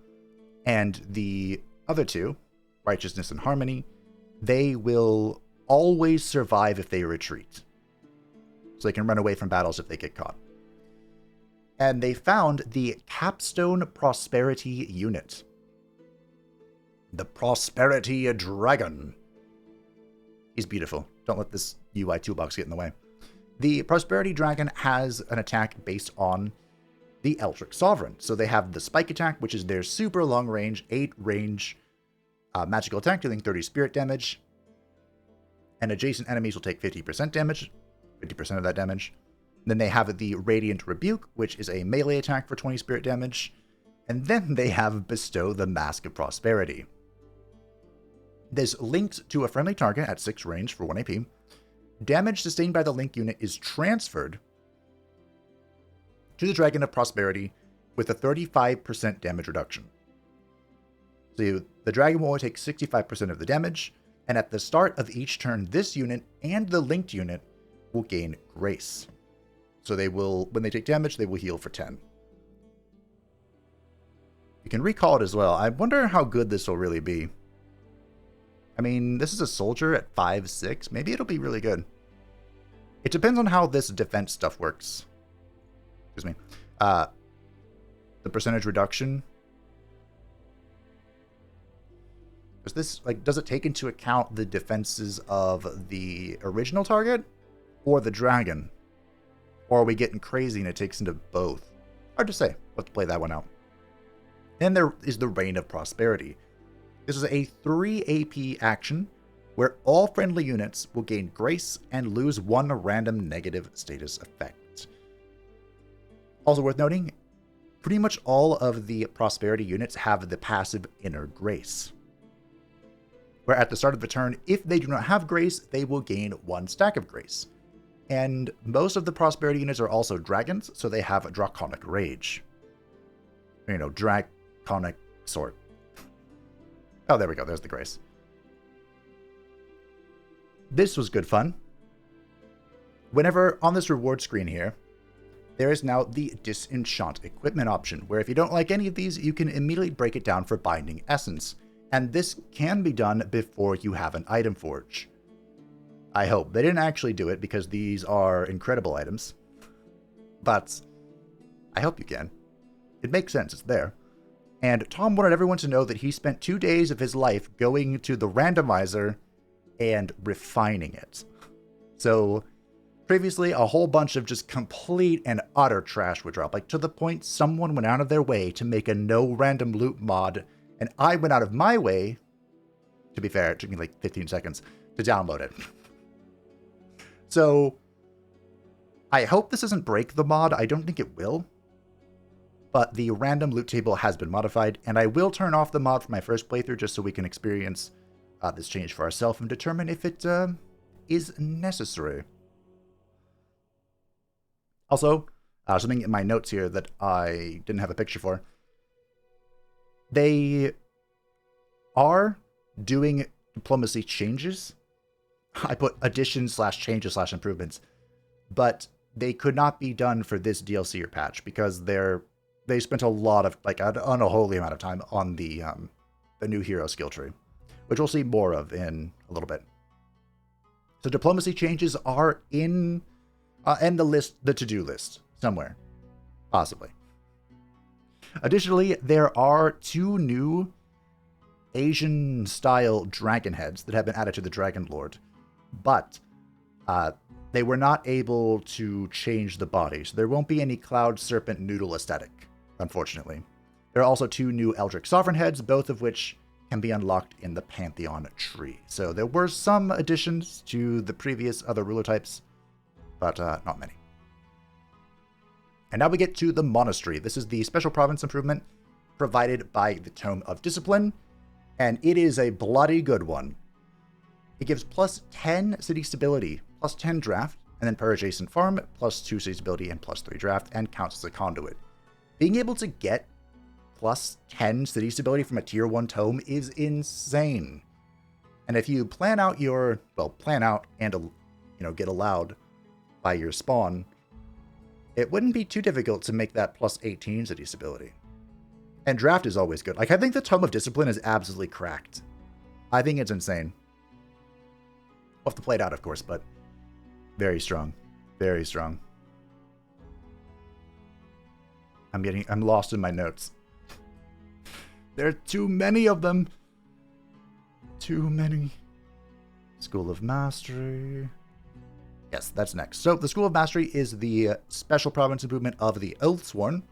and the other two, Righteousness and Harmony, they will always survive if they retreat. So they can run away from battles if they get caught. And they found the Capstone Prosperity unit. The Prosperity Dragon. He's beautiful. Don't let this UI toolbox get in the way. The Prosperity Dragon has an attack based on the Eldritch Sovereign. So they have the Spike attack, which is their super long range, 8 range magical attack, dealing 30 spirit damage. And adjacent enemies will take 50% damage, 50% of that damage. Then they have the Radiant Rebuke, which is a melee attack for 20 spirit damage. And then they have Bestow the Mask of Prosperity. This linked to a friendly target at 6 range for 1 AP. Damage sustained by the link unit is transferred to the Dragon of Prosperity with a 35% damage reduction. So the dragon will only take 65% of the damage, and at the start of each turn, this unit and the linked unit will gain Grace. So they will, when they take damage, they will heal for 10. You can recall it as well. I wonder how good this will really be. I mean, this is a soldier at 5/6. Maybe it'll be really good. It depends on how this defense stuff works. Excuse me. The percentage reduction. Does it take into account the defenses of the original target or the dragon? Or are we getting crazy and it takes into both? Hard to say. We'll have to play that one out. Then there is the Reign of Prosperity. This is a 3 AP action where all friendly units will gain Grace and lose 1 random negative status effect. Also worth noting, pretty much all of the Prosperity units have the passive Inner Grace, where at the start of the turn, if they do not have Grace, they will gain 1 stack of Grace. And most of the Prosperity units are also dragons, so they have Draconic Rage. You know, Draconic Sword. Oh, there we go. There's the Grace. This was good fun. Whenever on this reward screen here, there is now the Disenchant equipment option, where if you don't like any of these, you can immediately break it down for Binding Essence. And this can be done before you have an item forge. I hope. They didn't actually do it because these are incredible items. But I hope you can. It makes sense. It's there. And Tom wanted everyone to know that he spent 2 days of his life going to the randomizer and refining it. So previously, a whole bunch of just complete and utter trash would drop. Like to the point someone went out of their way to make a no random loot mod. And I went out of my way, to be fair, it took me like 15 seconds to download it. So I hope this doesn't break the mod. I don't think it will. But the random loot table has been modified, and I will turn off the mod for my first playthrough just so we can experience this change for ourselves and determine if it is necessary. Also, something in my notes here that I didn't have a picture for. They are doing diplomacy changes. I put additions/changes/improvements, but they could not be done for this DLC or patch because they spent a lot of, like, an unholy amount of time on the new hero skill tree, which we'll see more of in a little bit. So diplomacy changes are in the list, the to-do list, somewhere, possibly. Additionally, there are 2 new Asian-style dragon heads that have been added to the Dragon Lord, but They were not able to change the body, so there won't be any Cloud Serpent Noodle aesthetic, unfortunately. There are also 2 new Eldritch Sovereign heads, both of which can be unlocked in the Pantheon tree. So there were some additions to the previous other ruler types, but not many. And now we get to the Monastery. This is the special province improvement provided by the Tome of Discipline, and it is a bloody good one. It gives plus 10 city stability, plus 10 draft, and then per adjacent farm, plus 2 city stability and plus 3 draft, and counts as a conduit. Being able to get plus 10 city stability from a tier 1 tome is insane. And if you plan out your, well, plan out and, get allowed by your spawn, it wouldn't be too difficult to make that plus 18 city stability. And draft is always good. Like, I think the Tome of Discipline is absolutely cracked. I think it's insane. We'll have to play it out, of course, but very strong. Very strong. I'm lost in my notes. There are too many of them. Too many. School of Mastery. Yes, that's next. So the School of Mastery is the special province improvement of the Oathsworn.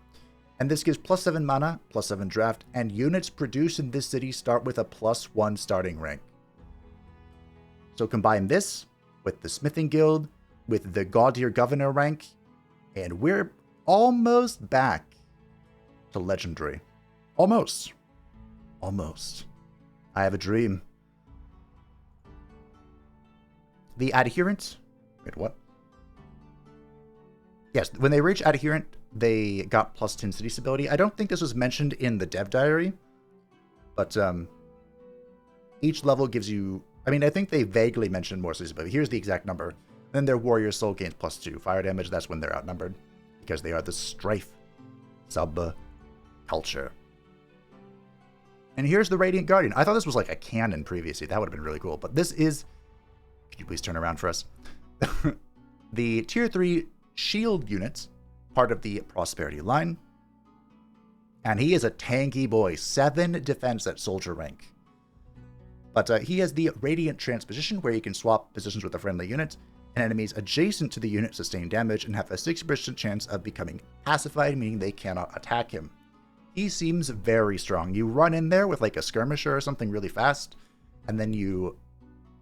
And this gives plus 7 mana, plus 7 draft, and units produced in this city start with a plus 1 starting rank. So combine this with the Smithing Guild, with the God-tier Governor rank, and we're almost back to Legendary. Almost. Almost. I have a dream. The Adherent... Wait, what? Yes, when they reach Adherent, they got plus 10 city stability. I don't think this was mentioned in the dev diary, but each level gives you... I mean, I think they vaguely mentioned more city stability. Here's the exact number. Then their Warrior Soul gains plus 2. Fire damage, that's when they're outnumbered, because they are the Strife sub-culture. And here's the Radiant Guardian. I thought this was like a cannon previously. That would have been really cool. But this is... Could you please turn around for us? The Tier 3 shield units, part of the Prosperity line. And he is a tanky boy. 7 defense at Soldier rank. But he has the Radiant Transposition, where you can swap positions with a friendly unit, and enemies adjacent to the unit sustain damage and have a 60% chance of becoming pacified, meaning they cannot attack him. He seems very strong. You run in there with like a skirmisher or something really fast, and then you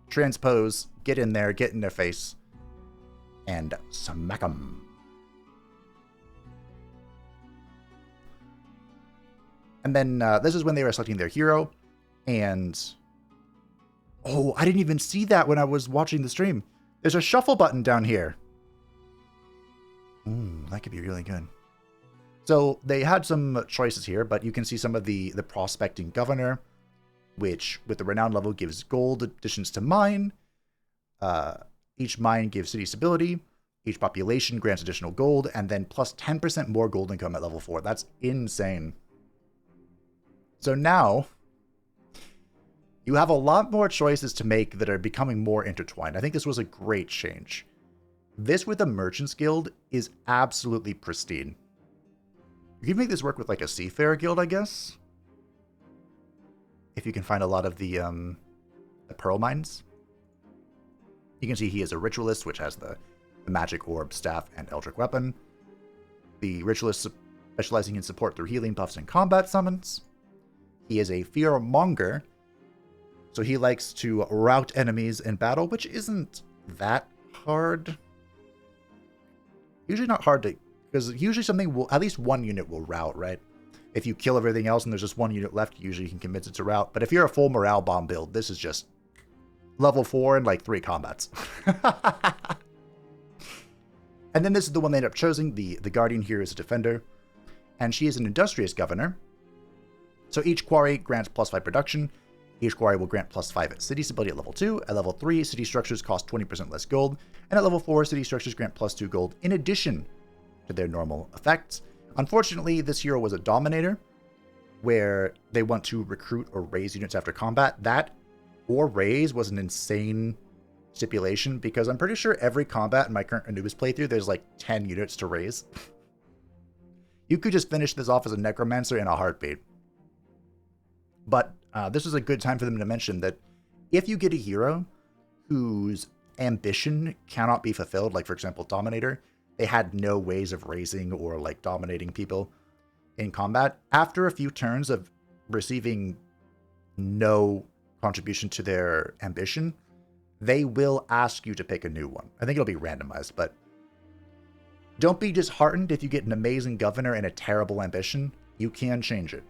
transpose, get in there, get in their face, and smack them. And then this is when they were selecting their hero, and... Oh, I didn't even see that when I was watching the stream. There's a shuffle button down here. That could be really good. So they had some choices here, but you can see some of the Prospecting Governor, which with the Renown level gives gold additions to mine. Each mine gives city stability. Each population grants additional gold, and then plus 10% more gold income at level 4. That's insane. So now... you have a lot more choices to make that are becoming more intertwined. I think this was a great change. This with a Merchant's Guild is absolutely pristine. You can make this work with like a Seafarer Guild, I guess. If you can find a lot of the Pearl Mines. You can see he is a Ritualist, which has the Magic Orb, Staff, and Eldritch Weapon. The Ritualist specializing in support through healing buffs and combat summons. He is a Fearmonger, so he likes to rout enemies in battle, which isn't that hard. Usually not hard to... because usually something will... at least one unit will rout, right? If you kill everything else and there's just one unit left, usually you can convince it to rout. But if you're a full morale bomb build, this is just level 4 and like 3 combats. And then this is the one they end up choosing. The Guardian here is a Defender. And she is an Industrious Governor. So each quarry grants plus 5 production. Each quarry will grant plus 5 at city stability at level 2. At level 3, city structures cost 20% less gold. And at level 4, city structures grant plus 2 gold in addition to their normal effects. Unfortunately, this hero was a Dominator, where they want to recruit or raise units after combat. That or raise was an insane stipulation, because I'm pretty sure every combat in my current Anubis playthrough, there's like 10 units to raise. You could just finish this off as a Necromancer in a heartbeat. But this is a good time for them to mention that if you get a hero whose ambition cannot be fulfilled, like for example Dominator, they had no ways of raising or like dominating people in combat. After a few turns of receiving no contribution to their ambition, they will ask you to pick a new one. I think it'll be randomized, but don't be disheartened if you get an amazing governor and a terrible ambition. You can change it.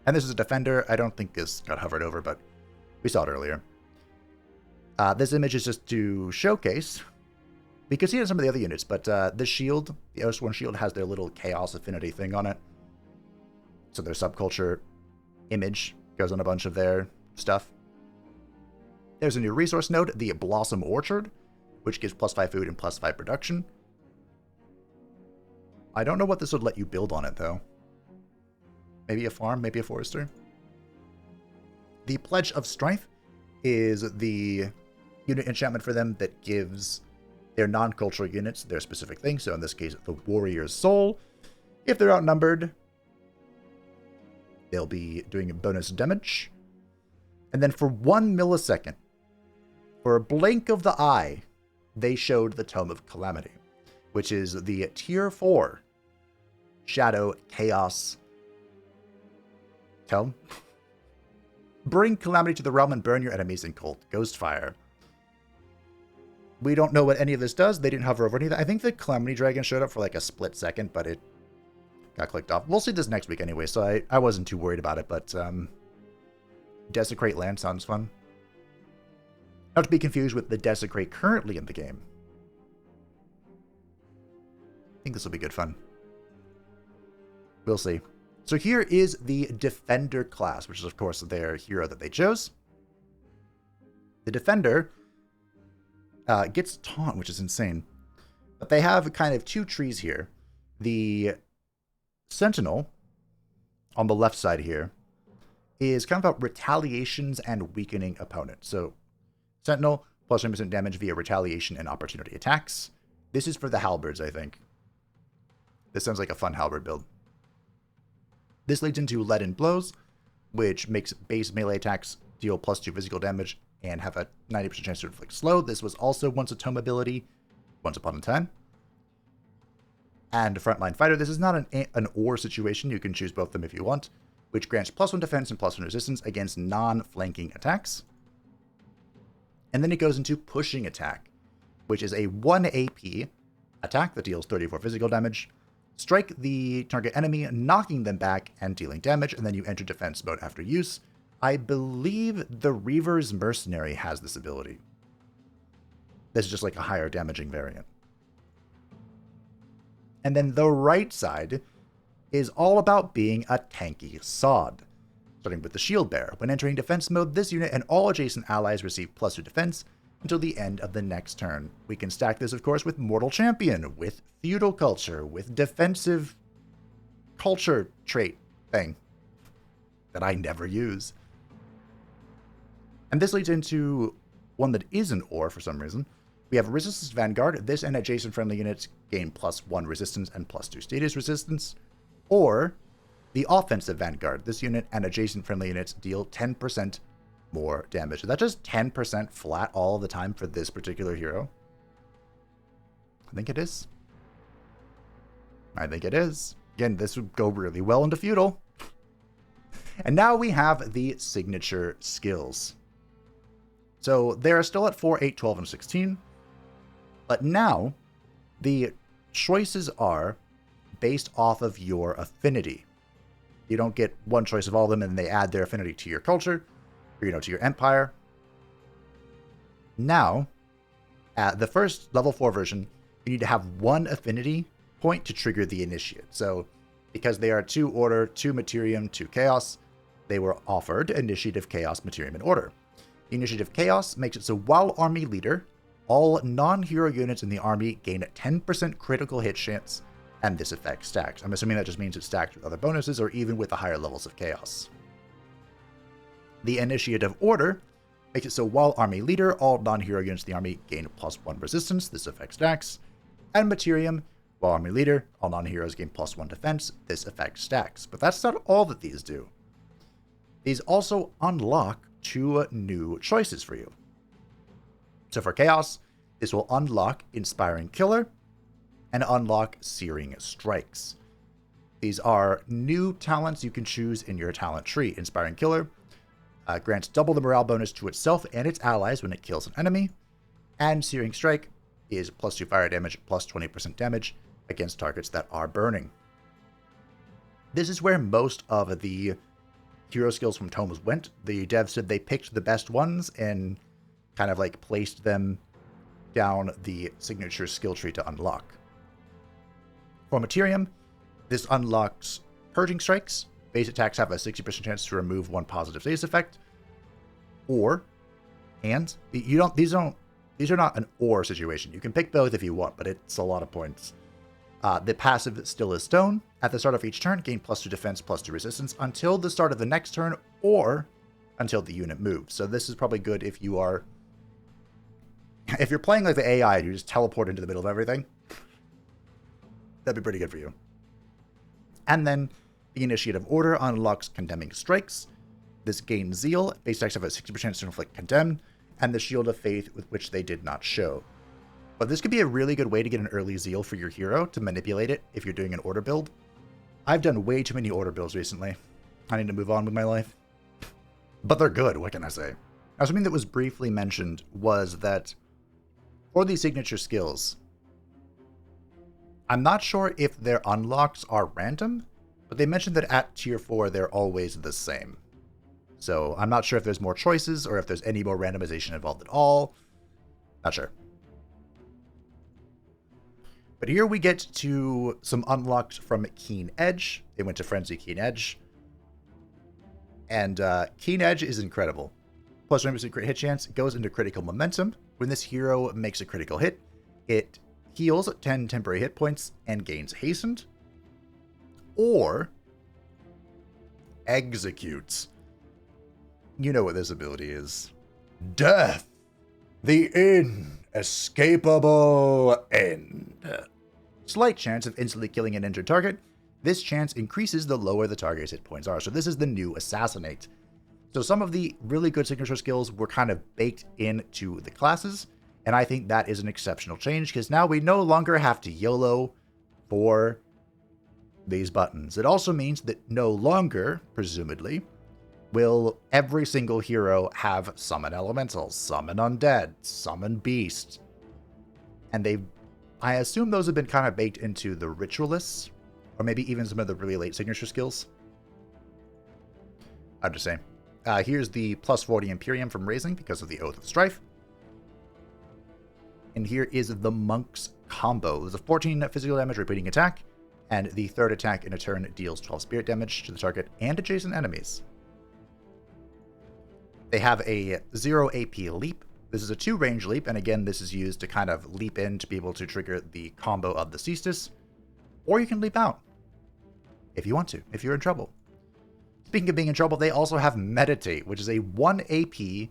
And this is a defender. I don't think this got hovered over, but we saw it earlier. This image is just to showcase. We can see it in some of the other units, but the shield, the OS1 shield, has their little chaos affinity thing on it. So their subculture image goes on a bunch of their stuff. There's a new resource node, the Blossom Orchard, which gives +5 food and +5 production. I don't know what this would let you build on it, though. Maybe a farm, maybe a forester. The Pledge of Strength is the unit enchantment for them that gives their non-cultural units their specific thing. So in this case, the Warrior's Soul. If they're outnumbered, they'll be doing a bonus damage. And then for 1 millisecond, for a blink of the eye, they showed the Tome of Calamity, which is the Tier 4 Shadow Chaos Tome. Bring Calamity to the realm and burn your enemies in cold Ghostfire. We don't know what any of this does. They didn't hover over any of that. I think the Calamity Dragon showed up for like a split second, but it got clicked off. We'll see this next week anyway, so I wasn't too worried about it, but Desecrate Land sounds fun. Not to be confused with the Desecrate currently in the game. I think this will be good fun. We'll see. So here is the Defender class, which is of course their hero that they chose. The Defender gets Taunt, which is insane. But they have kind of two trees here. The Sentinel, on the left side here, is kind of about retaliations and weakening opponents. So Sentinel, plus 10% damage via retaliation and opportunity attacks. This is for the halberds, I think. This sounds like a fun halberd build. This leads into Leaden Blows, which makes base melee attacks deal +2 physical damage and have a 90% chance to inflict slow. This was also once a tome ability, once upon a time. And Frontline Fighter, this is not an or situation. You can choose both of them if you want, which grants +1 defense and +1 resistance against non-flanking attacks. And then it goes into Pushing Attack, which is a 1 AP attack that deals 34 physical damage. Strike the target enemy, knocking them back and dealing damage, and then you enter defense mode after use. I believe the Reaver's Mercenary has this ability. This is just like a higher damaging variant. And then the right side is all about being a tanky sod. Starting with the Shield Bearer. When entering defense mode, this unit and all adjacent allies receive +2 defense until the end of the next turn. We can stack this, of course, with Mortal Champion, with Feudal Culture, with Defensive Culture trait thing that I never use. And this leads into one that is an or for some reason. We have Resistance Vanguard. This and adjacent friendly units gain +1 resistance and +2 status resistance. Or the Offensive Vanguard. This unit and adjacent friendly units deal 10% more damage. Is that just 10% flat all the time for this particular hero? I think it is. I think it is. Again, this would go really well into Feudal. And now we have the signature skills. So they're still at 4, 8, 12, and 16. But now the choices are based off of your affinity. You don't get one choice of all of them and they add their affinity to your culture, or, to your empire. Now, at the first level 4 version, you need to have one affinity point to trigger the initiate. So, because they are 2 order, 2 materium, 2 chaos, they were offered initiative, chaos, materium, and order. Initiative chaos makes it so while army leader, all non-hero units in the army gain a 10% critical hit chance, and this effect stacks. I'm assuming that just means it's stacked with other bonuses or even with the higher levels of chaos. The initiative order makes it so while army leader, all non-hero units in the army gain +1 resistance, this effect stacks. And materium, while army leader, all non-heroes gain +1 defense, this effect stacks. But that's not all that these do. These also unlock 2 new choices for you. So for Chaos, this will unlock Inspiring Killer and unlock Searing Strikes. These are new talents you can choose in your talent tree. Inspiring Killer grants double the morale bonus to itself and its allies when it kills an enemy, and Searing Strike is plus 2 fire damage, plus 20% damage against targets that are burning. This is where most of the hero skills from Tomes went. The devs said they picked the best ones and kind of like placed them down the signature skill tree to unlock. For Materium, this unlocks Purging Strikes. Base attacks have a 60% chance to remove one positive status effect. And these are not an or situation. You can pick both if you want, but it's a lot of points. The passive Still as Stone. At the start of each turn, gain plus 2 defense, plus 2 resistance until the start of the next turn or until the unit moves. So this is probably good if you're playing like the AI and you just teleport into the middle of everything. That'd be pretty good for you. And then the Initiative Order unlocks Condemning Strikes. This gains Zeal. Base attacks have a 60% chance to inflict Condemn, and the Shield of Faith, with which they did not show. But this could be a really good way to get an early Zeal for your hero to manipulate it if you're doing an order build. I've done way too many order builds recently. I need to move on with my life. But they're good, what can I say? Now, something that was briefly mentioned was that for these signature skills, I'm not sure if their unlocks are random, but they mentioned that at tier 4 they're always the same. So I'm not sure if there's more choices or if there's any more randomization involved at all. Not sure. But here we get to some unlocks from Keen Edge. They went to Frenzy Keen Edge. And Keen Edge is incredible. Plus 20% crit hit chance goes into critical momentum. When this hero makes a critical hit, it heals 10 temporary hit points and gains hastened. Or executes. You know what this ability is. Death. The inescapable end. Slight chance of instantly killing an injured target. This chance increases the lower the target's hit points are. So this is the new Assassinate. So some of the really good signature skills were kind of baked into the classes. And I think that is an exceptional change because now we no longer have to YOLO for these buttons. It also means that no longer, presumably, will every single hero have summon elementals, summon undead, summon beasts. And I assume those have been kind of baked into the ritualists, or maybe even some of the really late signature skills. I'm just saying. Here's the plus 40 Imperium from Raising because of the Oath of Strife. And here is the Monk's combo. There's a 14 physical damage repeating attack, and the third attack in a turn deals 12 spirit damage to the target and adjacent enemies. They have a 0 AP leap. This is a 2 range leap, and again, this is used to kind of leap in to be able to trigger the combo of the Cestus. Or you can leap out if you want to, if you're in trouble. Speaking of being in trouble, they also have Meditate, which is a 1 AP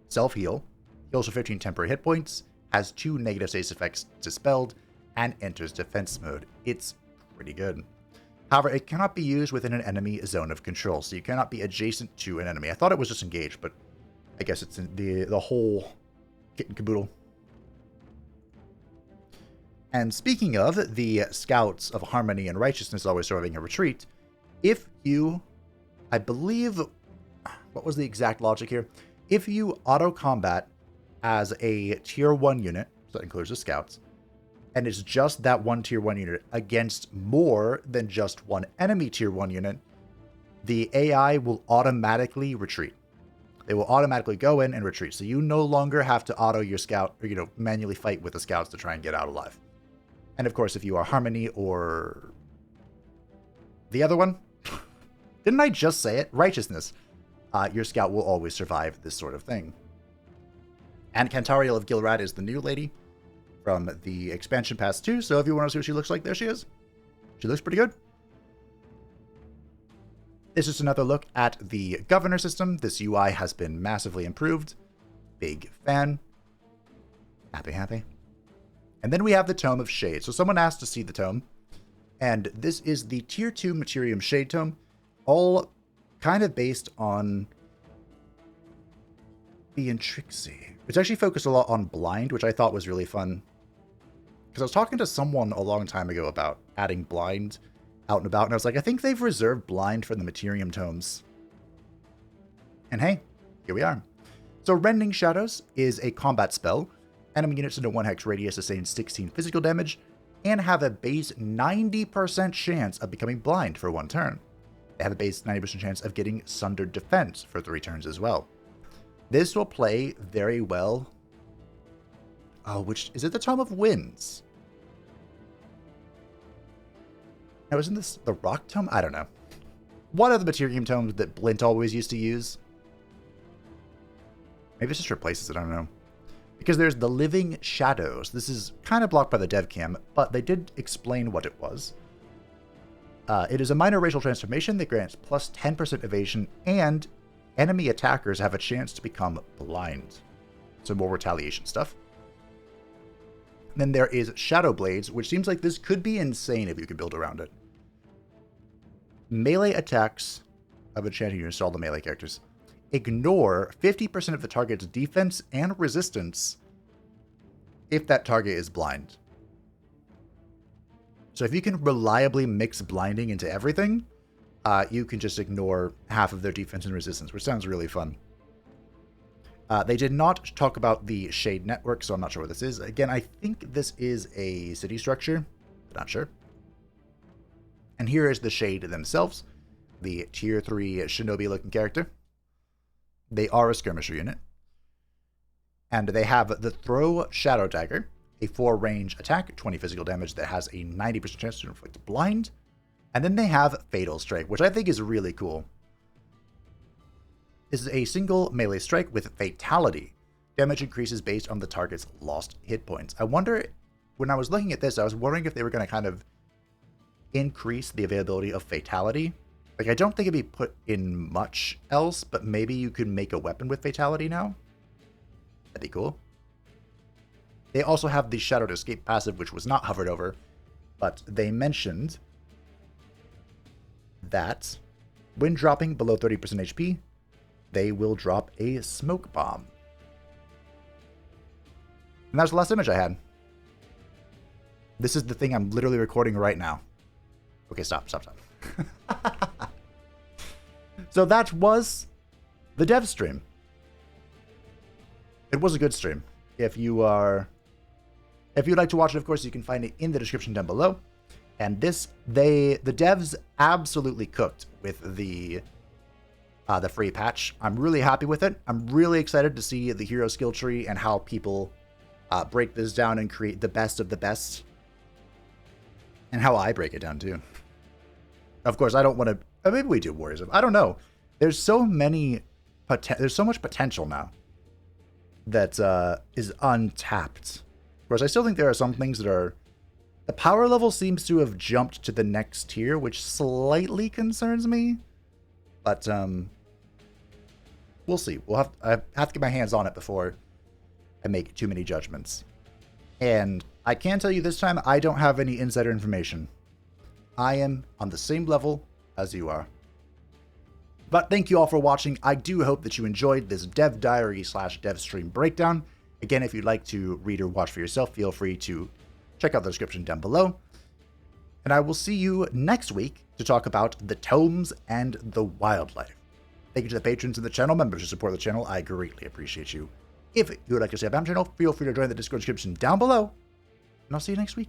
self-heal, heals for 15 temporary hit points, has 2 negative status effects dispelled, and enters defense mode. It's pretty good. However, it cannot be used within an enemy zone of control, so you cannot be adjacent to an enemy. I thought it was just engaged, but I guess it's in the whole kit and caboodle. And speaking of the Scouts of Harmony and Righteousness always surviving a retreat, if you, I believe, what was the exact logic here? If you auto-combat as a tier 1 unit, so that includes the Scouts, and it's just that one tier 1 unit against more than just one enemy tier 1 unit, the AI will automatically retreat. They will automatically go in and retreat. So you no longer have to auto your scout, or, manually fight with the scouts to try and get out alive. And of course, if you are Harmony or the other one, didn't I just say it? Righteousness. Your scout will always survive this sort of thing. And Cantariel of Gilrad is the new lady from the expansion pass 2. So if you want to see what she looks like, there she is. She looks pretty good. This is another look at the governor system. This UI has been massively improved. Big fan. Happy. And then we have the Tome of Shade. So someone asked to see the tome. And this is the Tier 2 Materium Shade Tome. All kind of based on The Intrixie. It's actually focused a lot on blind, which I thought was really fun. Because I was talking to someone a long time ago about adding blind out and about, and I was like, I think they've reserved blind for the Materium tomes. And hey, here we are. So Rending Shadows is a combat spell. Enemy units in a 1 hex radius sustain 16 physical damage and have a base 90% chance of becoming blind for 1 turn. They have a base 90% chance of getting Sundered Defense for 3 turns as well. This will play very well. Oh, which is it the Tome of Winds? Now, isn't this the Rock Tome? I don't know. One of the Materium tomes that Blint always used to use. Maybe it just replaces it, I don't know. Because there's the Living Shadows. This is kind of blocked by the dev cam, but they did explain what it was. It is a minor racial transformation that grants plus 10% evasion, and enemy attackers have a chance to become blind. So more retaliation stuff. And then there is Shadow Blades, which seems like this could be insane if you could build around it. Melee attacks of enchanting units, all the melee characters, ignore 50% of the target's defense and resistance if that target is blind. So if you can reliably mix blinding into everything, you can just ignore half of their defense and resistance, which sounds really fun. They did not talk about the Shade Network, so I'm not sure what this is. Again, I think this is a city structure, but not sure. And here is the Shade themselves, the tier 3 shinobi-looking character. They are a skirmisher unit. And they have the Throw Shadow Dagger, a 4-range attack, 20 physical damage that has a 90% chance to inflict blind. And then they have Fatal Strike, which I think is really cool. This is a single melee strike with Fatality. Damage increases based on the target's lost hit points. I wonder, when I was looking at this, I was wondering if they were going to kind of increase the availability of Fatality. Like, I don't think it'd be put in much else, but maybe you could make a weapon with Fatality now. That'd be cool. They also have the Shadowed Escape passive, which was not hovered over, but they mentioned that when dropping below 30% HP, they will drop a Smoke Bomb. And that was the last image I had. This is the thing I'm literally recording right now. Okay, stop. So that was the dev stream. It was a good stream. If you'd like to watch it, of course, you can find it in the description down below. And the devs absolutely cooked with the free patch. I'm really happy with it. I'm really excited to see the hero skill tree and how people break this down and create the best of the best. And how I break it down too. Of course, I don't want to. Maybe we do Warriors of. I don't know. There's so many. There's so much potential now that is untapped. Of course, I still think there are some things that are. The power level seems to have jumped to the next tier, which slightly concerns me. But we'll see. I have to get my hands on it before I make too many judgments. And I can tell you this time, I don't have any insider information. I am on the same level as you are. But thank you all for watching. I do hope that you enjoyed this dev diary / dev stream breakdown. Again, if you'd like to read or watch for yourself, feel free to check out the description down below. And I will see you next week to talk about the tomes and the wildlife. Thank you to the patrons and the channel members who support the channel. I greatly appreciate you. If you would like to say about the channel, feel free to join the Discord description down below. And I'll see you next week.